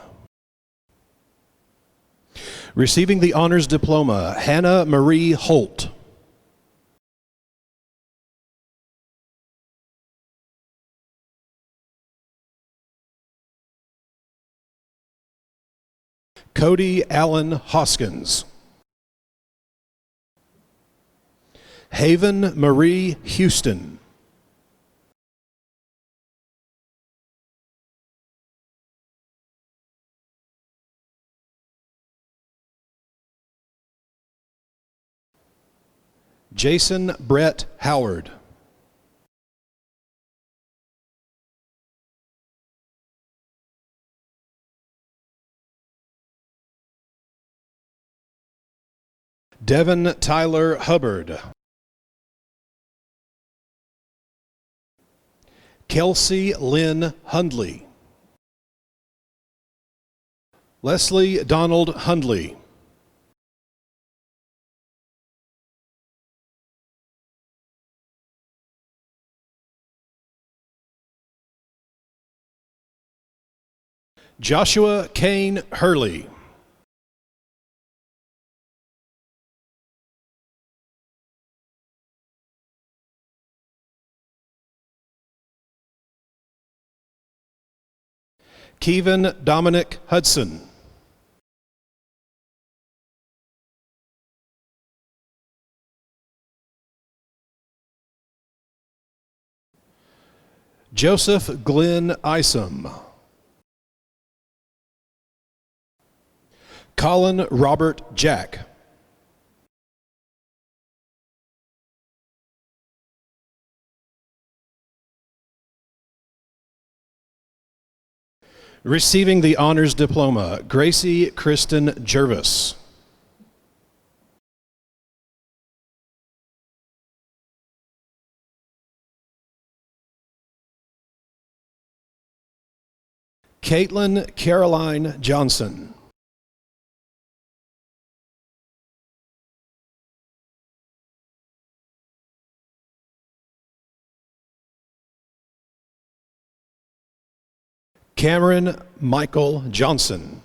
H: Receiving the Honors Diploma, Hannah Marie Holt. Cody Allen Hoskins. Haven Marie Houston. Jason Brett Howard. Devin Tyler Hubbard. Kelsey Lynn Hundley. Leslie Donald Hundley. Joshua Kane Hurley. Kevin Dominic Hudson. Joseph Glenn Isom. Colin Robert Jack. Receiving the honors diploma, Gracie Kristen Jervis. Caitlin Caroline Johnson. Cameron Michael Johnson.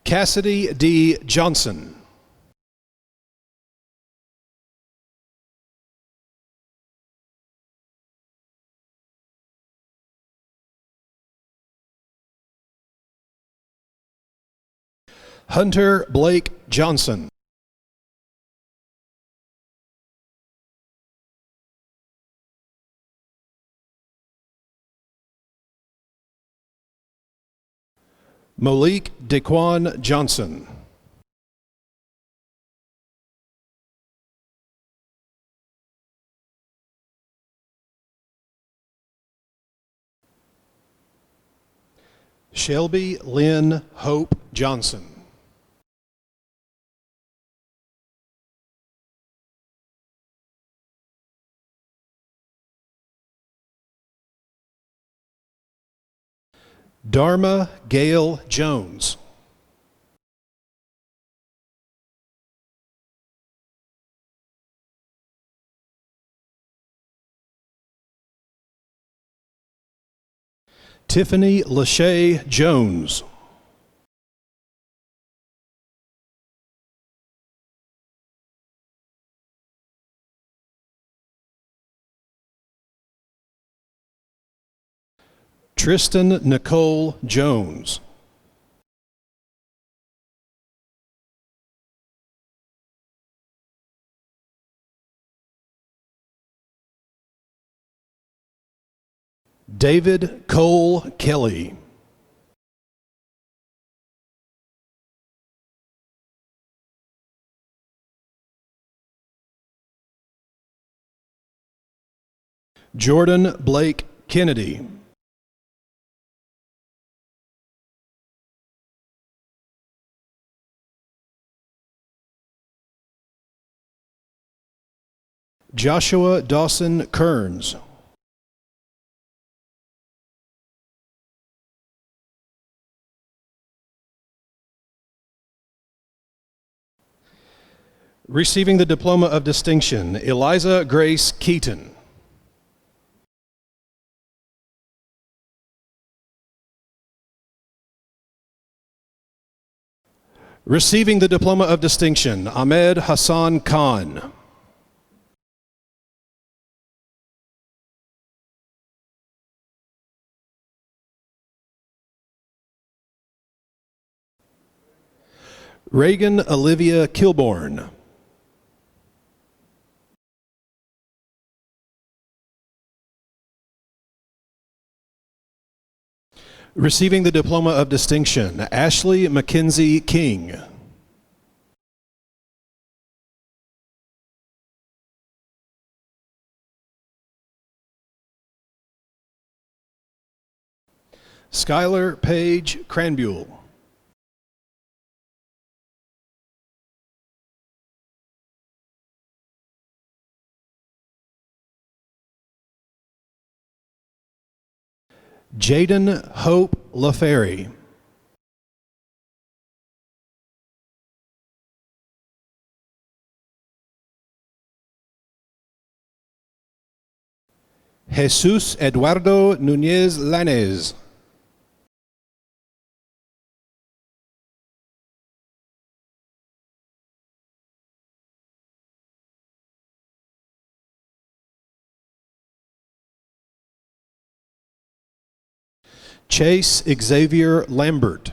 H: Cassidy D. Johnson. Hunter Blake Johnson. Malik Daquan Johnson. Shelby Lynn Hope Johnson. Dharma Gail Jones. Tiffany Lachey Jones. Tristan Nicole Jones. David Cole Kelly. Jordan Blake Kennedy. Joshua Dawson Kearns. Receiving the Diploma of Distinction, Eliza Grace Keaton. Receiving the Diploma of Distinction, Ahmed Hassan Khan. Reagan Olivia Kilborn. Receiving the Diploma of Distinction, Ashley Mackenzie King. Skylar Paige Cranbuell. Jaden Hope LaFerry. Jesus Eduardo Núñez Lanes. Chase Xavier Lambert.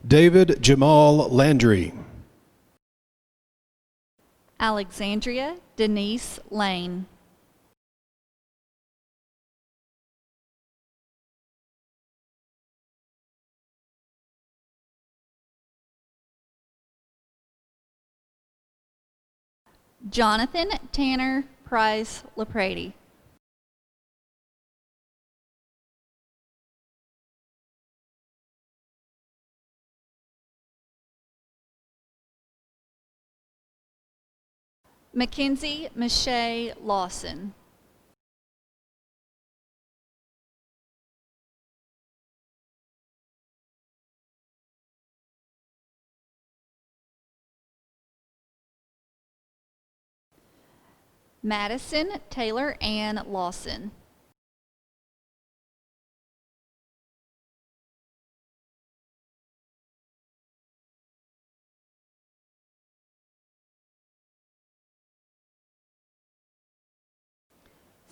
H: David Jamal Landry.
B: Alexandria Denise Lane. Jonathan Tanner Price LaPrady. Mackenzie Michelle Lawson. Madison Taylor Ann Lawson.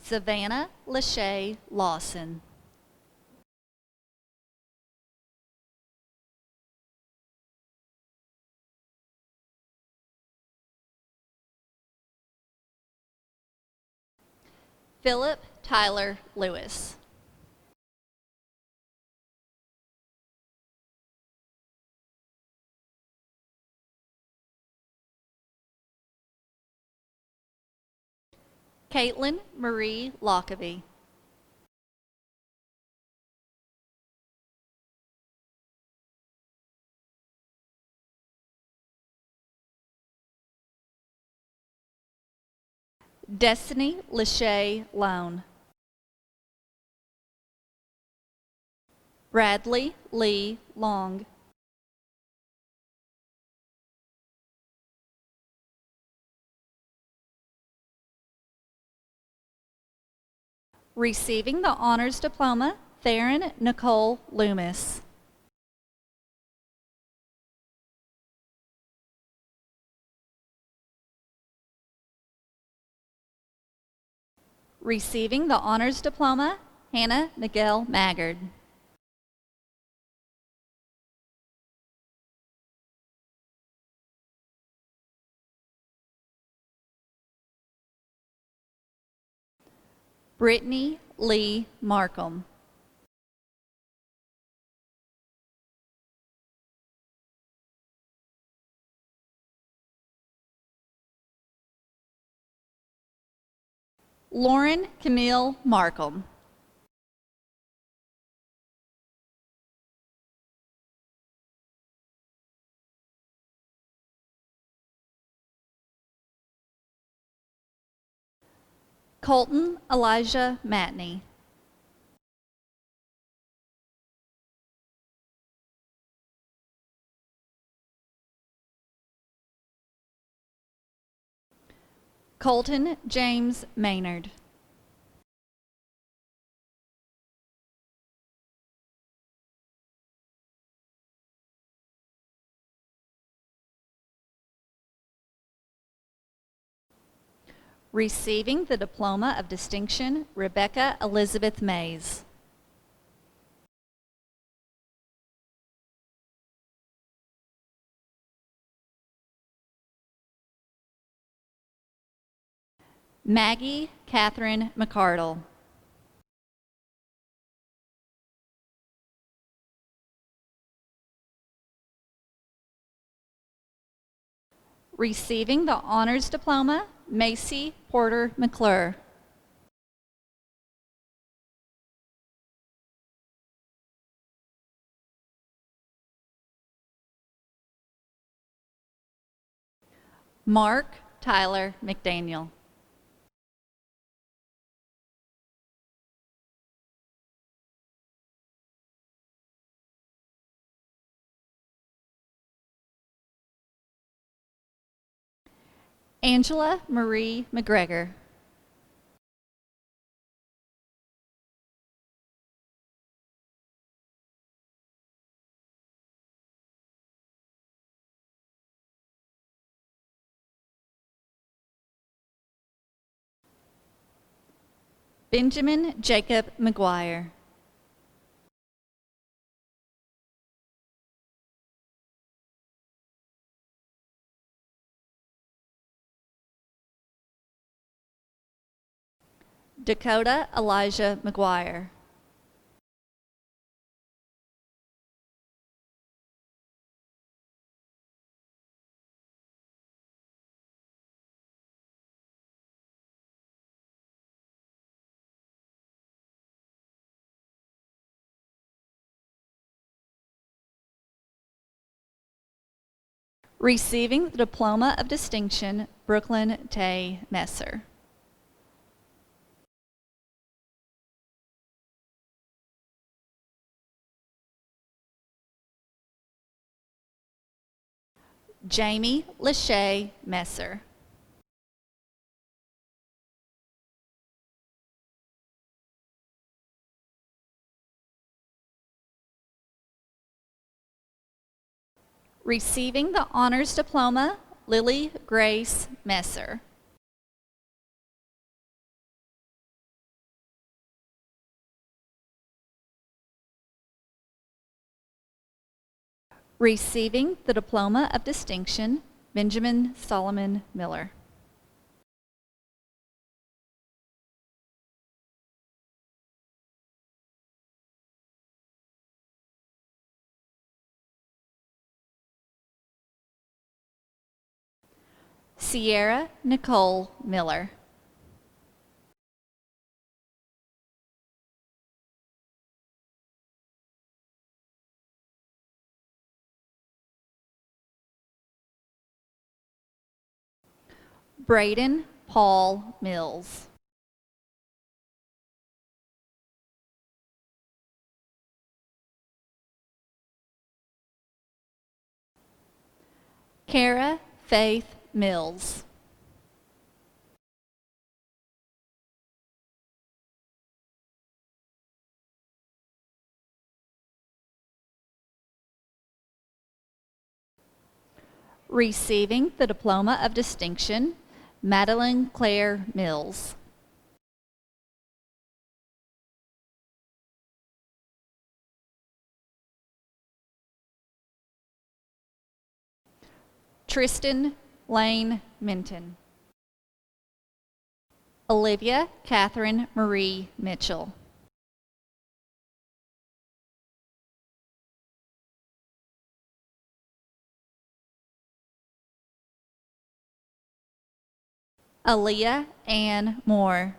B: Savannah Lachey Lawson. Philip Tyler Lewis. Caitlin Marie Lockerbie. Destiny Lachey Lone. Bradley Lee Long. Receiving the honors diploma, Theron Nicole Loomis. Receiving the honors diploma, Hannah Nigel Maggard. Brittany Lee Markham. Lauren Camille Markham. Colton Elijah Matney. Colton James Maynard. Receiving the Diploma of Distinction, Rebecca Elizabeth Mays. Maggie Catherine McCardle. Receiving the Honors Diploma, Macy Porter McClure. Mark Tyler McDaniel. Angela Marie McGregor. Benjamin Jacob McGuire. Dakota Elijah McGuire. Receiving the Diploma of Distinction, Brooklyn Tay Messer. Jamie Lachey Messer. Receiving the Honors Diploma, Lily Grace Messer. Receiving the Diploma of Distinction, Benjamin Solomon Miller. Sierra Nicole Miller. Braden Paul Mills. Kara Faith Mills. Receiving the Diploma of Distinction, Madeline Claire Mills. Tristan Lane Minton. Olivia Catherine Marie Mitchell. Aaliyah Ann Moore.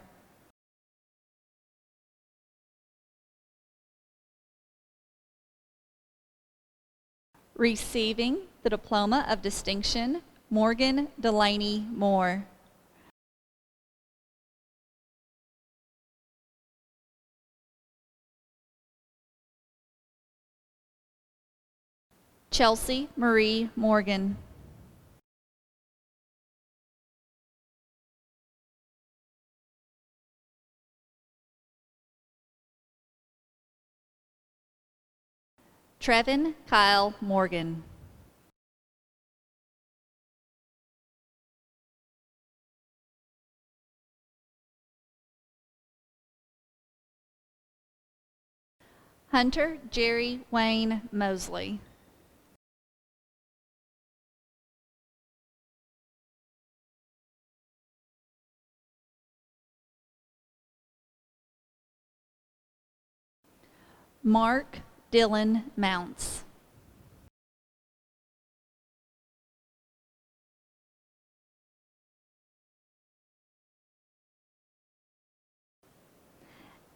B: Receiving the Diploma of Distinction, Morgan Delaney Moore. Chelsea Marie Morgan. Trevin Kyle Morgan. Hunter Jerry Wayne Mosley. Mark Dylan Mounts.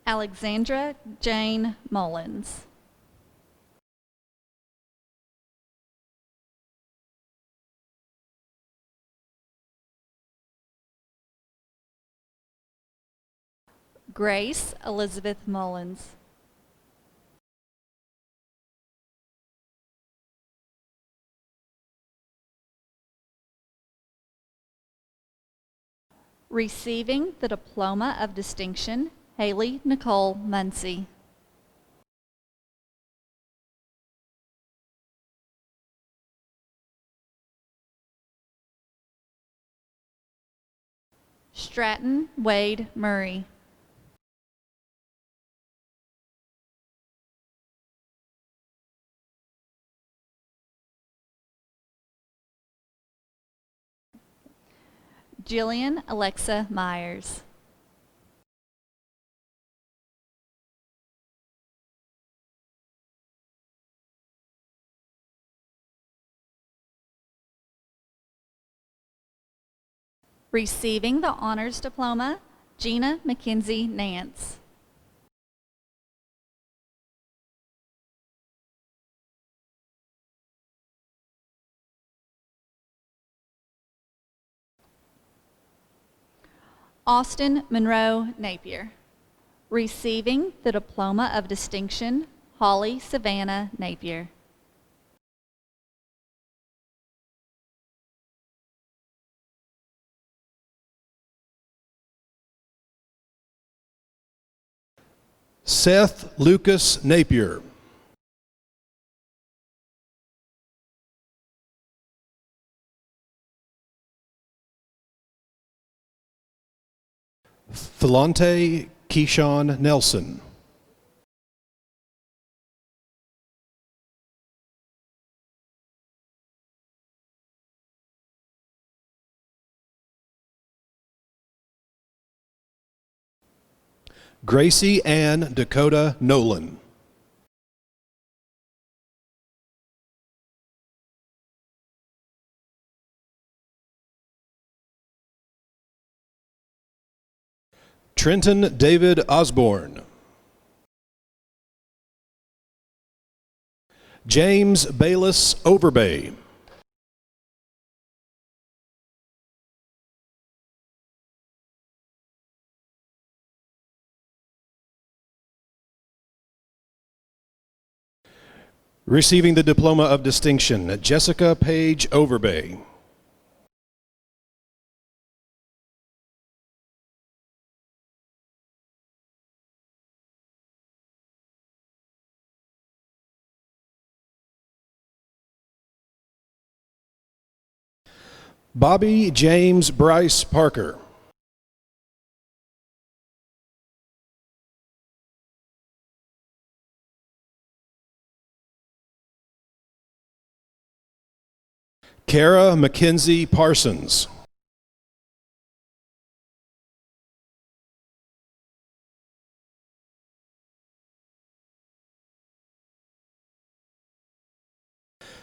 B: Alexandra Jane Mullins. Grace Elizabeth Mullins. Receiving the Diploma of Distinction, Haley Nicole Muncy. Stratton Wade Murray. Jillian Alexa Myers. Receiving the Honors Diploma, Gina McKenzie Nance. Austin Monroe Napier. Receiving the Diploma of Distinction, Holly Savannah Napier.
H: Seth Lucas Napier. Thalante Keyshawn Nelson. Gracie Ann Dakota Nolan. Trenton David Osborne. James Bayless Overbay. Receiving the Diploma of Distinction, Jessica Page Overbay. Bobby James Bryce Parker. Kara Mackenzie Parsons.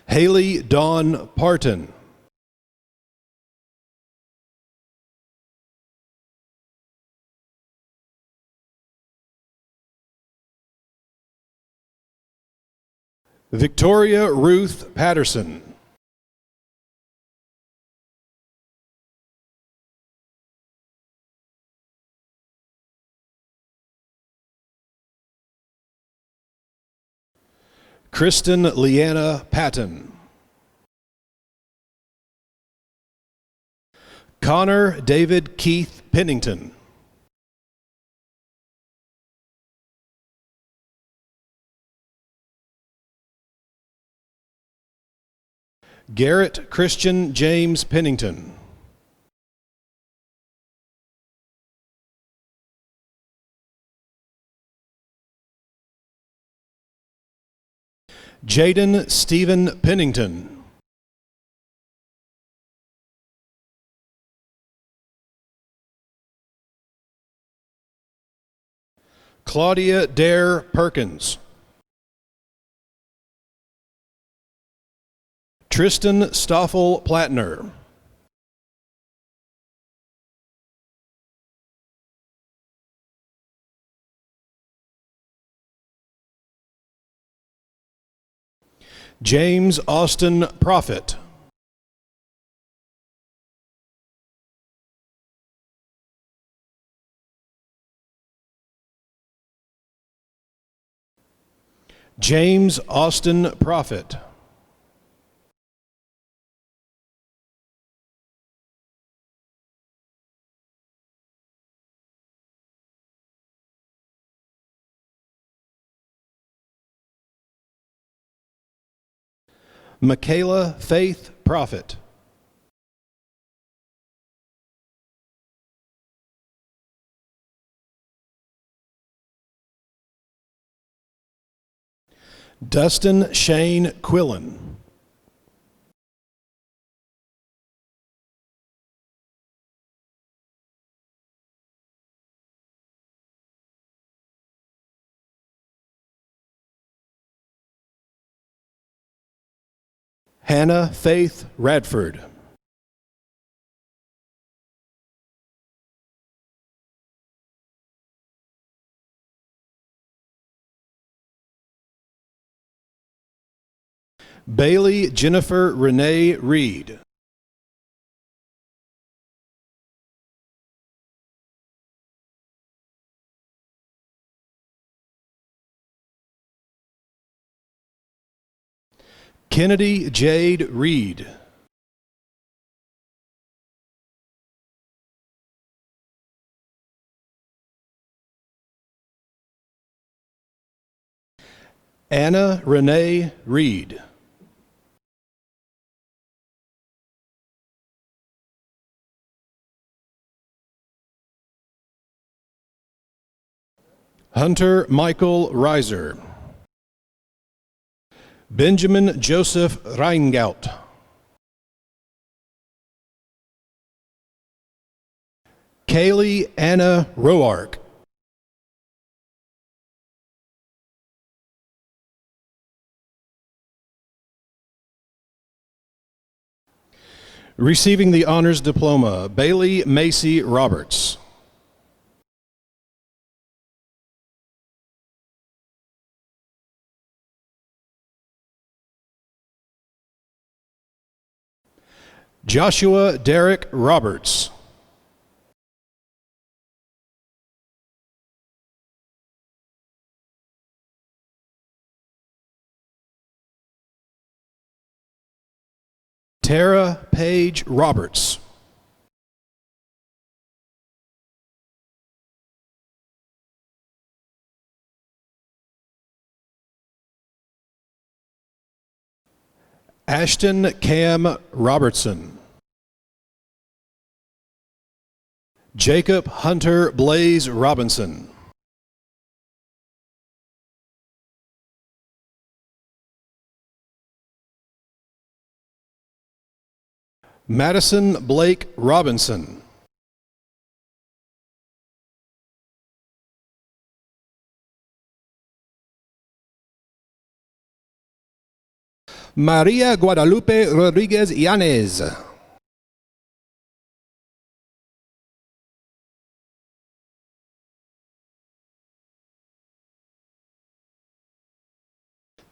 H: Haley Dawn Parton. Victoria Ruth Patterson. Kristen Leanna Patton. Connor David Keith Pennington. Garrett Christian James Pennington. Jaden Stephen Pennington. Claudia Dare Perkins. Tristan Stoffel Plattner. James Austin Prophet. James Austin Prophet. Michaela Faith Prophet. Dustin Shane Quillen. Hannah Faith Radford. Bailey Jennifer Renee Reed. Kennedy Jade Reed. Anna Renee Reed. Hunter Michael Reiser. Benjamin Joseph Reingout. Kaylee Anna Roark. Receiving the honors diploma, Bailey Macy Roberts. Joshua Derek Roberts. Tara Page Roberts. Ashton Cam Robertson. Jacob Hunter Blaze Robinson. Madison Blake Robinson. Maria Guadalupe Rodriguez Yanez.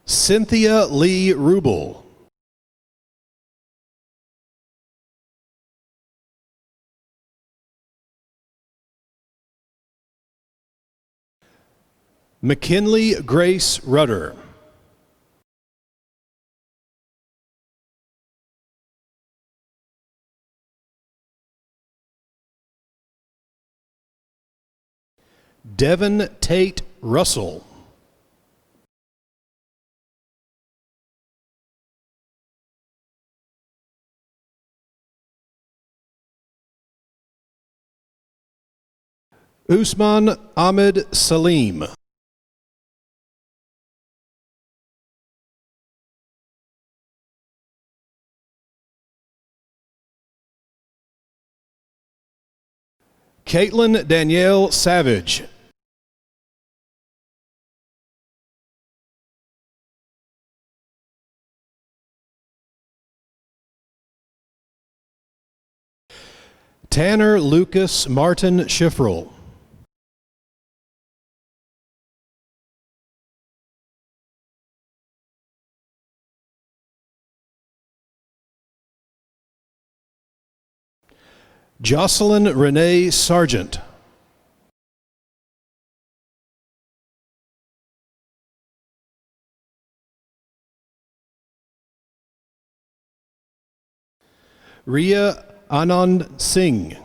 H: Cynthia Lee Rubel. McKinley Grace Rudder. Devin Tate Russell. Usman Ahmed Salim. Caitlin Danielle Savage. Tanner Lucas Martin Schifferl. Jocelyn Renee Sargent. Ria Anand Singh.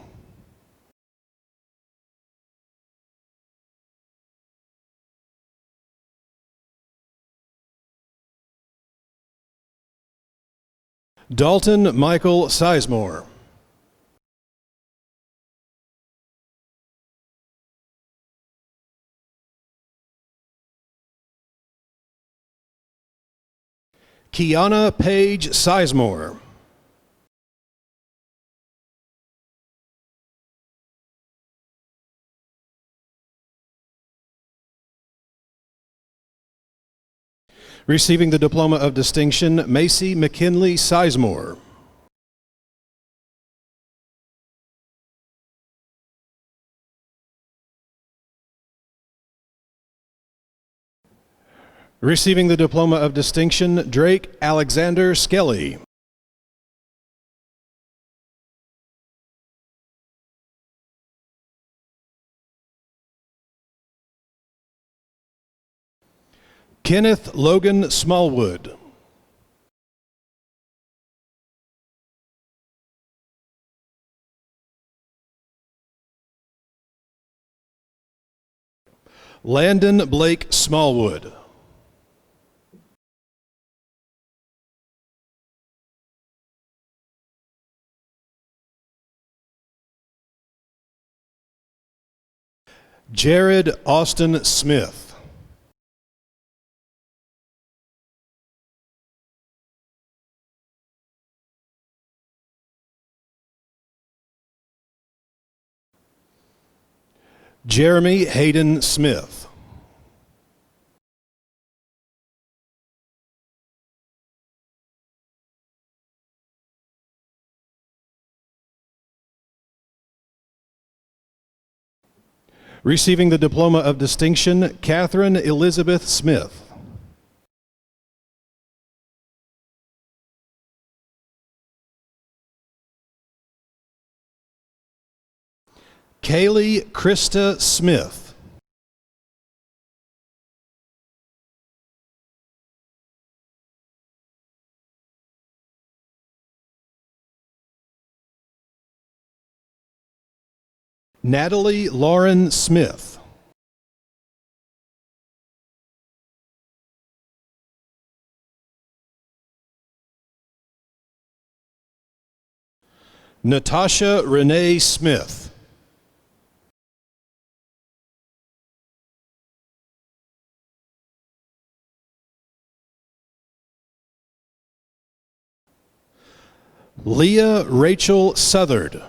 H: Dalton Michael Sizemore. Kiana Paige Sizemore. Receiving the Diploma of Distinction, Macy McKinley Sizemore. Receiving the Diploma of Distinction, Drake Alexander Skelly. Kenneth Logan Smallwood. Landon Blake Smallwood. Jared Austin Smith. Jeremy Hayden Smith. Receiving the Diploma of Distinction, Catherine Elizabeth Smith. Kaylee Krista Smith. Natalie Lauren Smith. Natasha Renee Smith. Leah Rachel Southard.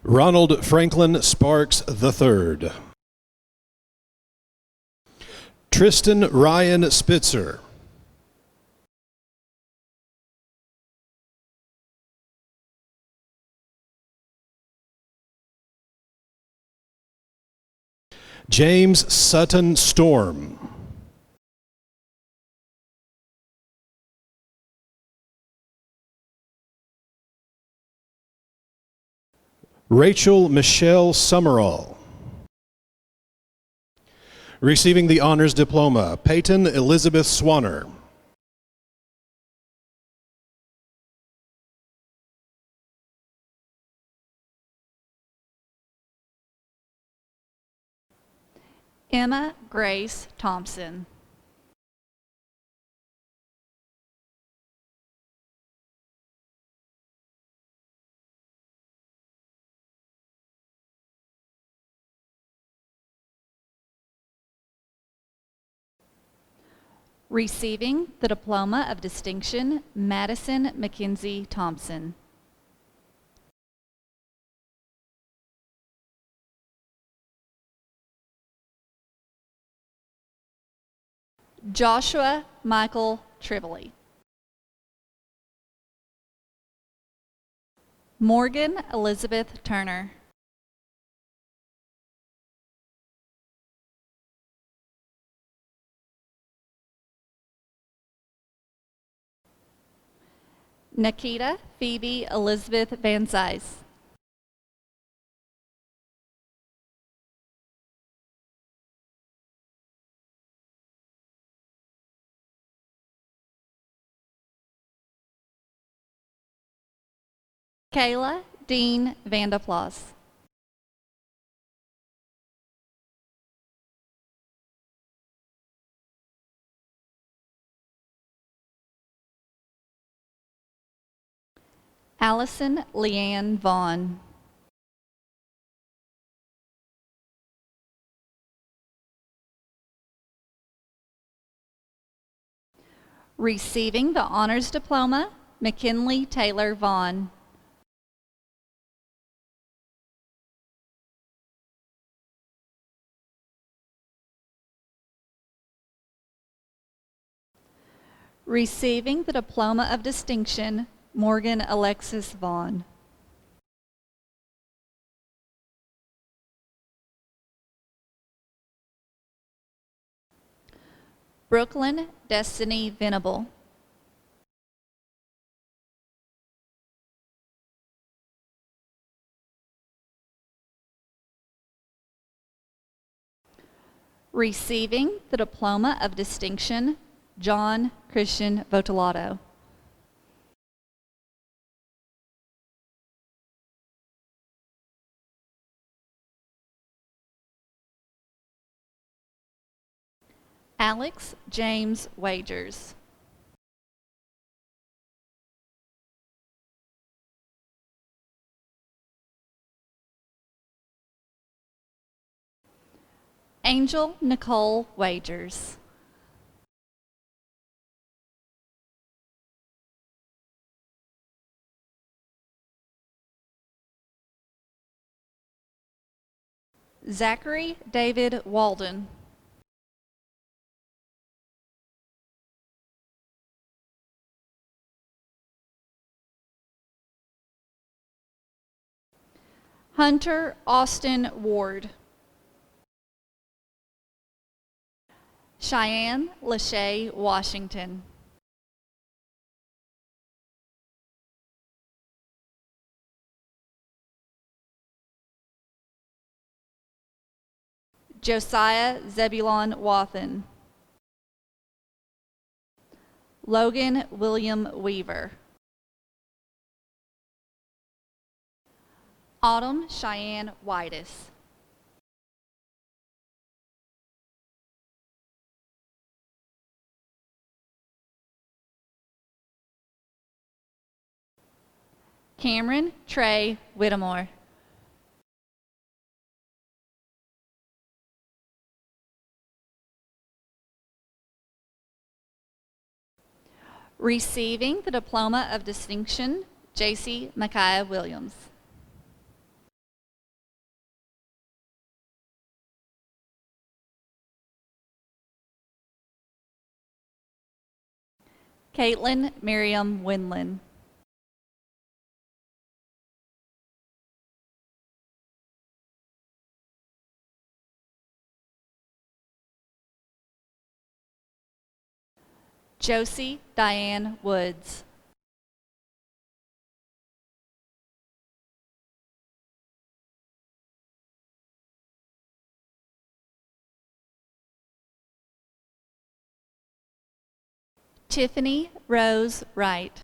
H: Ronald Franklin Sparks III. Tristan Ryan Spitzer. James Sutton Storm. Rachel Michelle Summerall. Receiving the Honors Diploma, Peyton Elizabeth Swanner.
B: Emma Grace Thompson. Receiving the Diploma of Distinction, Madison Mackenzie Thompson. Joshua Michael Trivoli. Morgan Elizabeth Turner. Nikita Phoebe Elizabeth Van Zyse. Kayla Dean Vandeplas. Allison Leanne Vaughn. Receiving the Honors Diploma, McKinley Taylor Vaughn. Receiving the Diploma of Distinction, Morgan Alexis Vaughn. Brooklyn Destiny Venable. Receiving the Diploma of Distinction, John Christian Votolato. Alex James Wagers. Angel Nicole Wagers. Zachary David Walden. Hunter Austin Ward. Cheyenne Lachey Washington. Josiah Zebulon Wathen. Logan William Weaver. Autumn Cheyenne Whitus. Cameron Trey Whittemore. Receiving the Diploma of Distinction, J.C. Micaiah Williams. Caitlin Miriam Winland. Josie Diane Woods. Tiffany Rose Wright.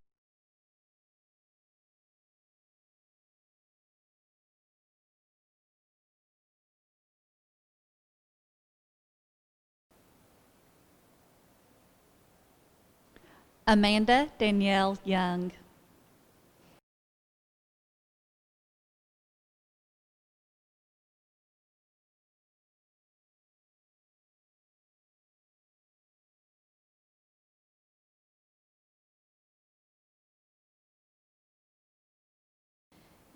B: Amanda Danielle Young.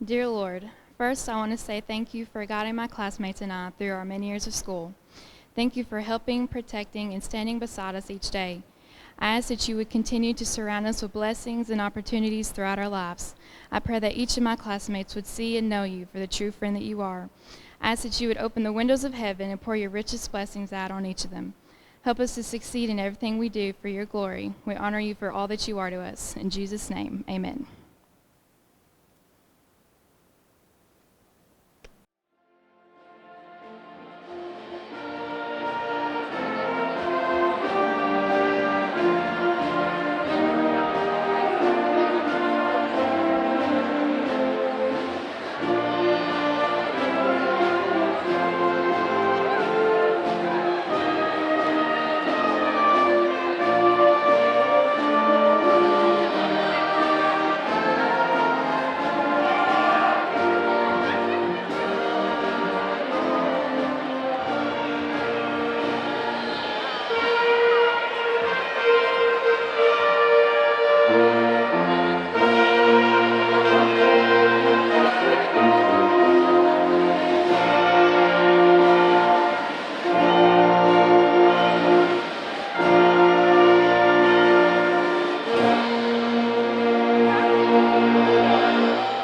I: Dear Lord, first I want to say thank you for guiding my classmates and I through our many years of school. Thank you for helping, protecting, and standing beside us each day. I ask that you would continue to surround us with blessings and opportunities throughout our lives. I pray that each of my classmates would see and know you for the true friend that you are. I ask that you would open the windows of heaven and pour your richest blessings out on each of them. Help us to succeed in everything we do for your glory. We honor you for all that you are to us. In Jesus' name, amen.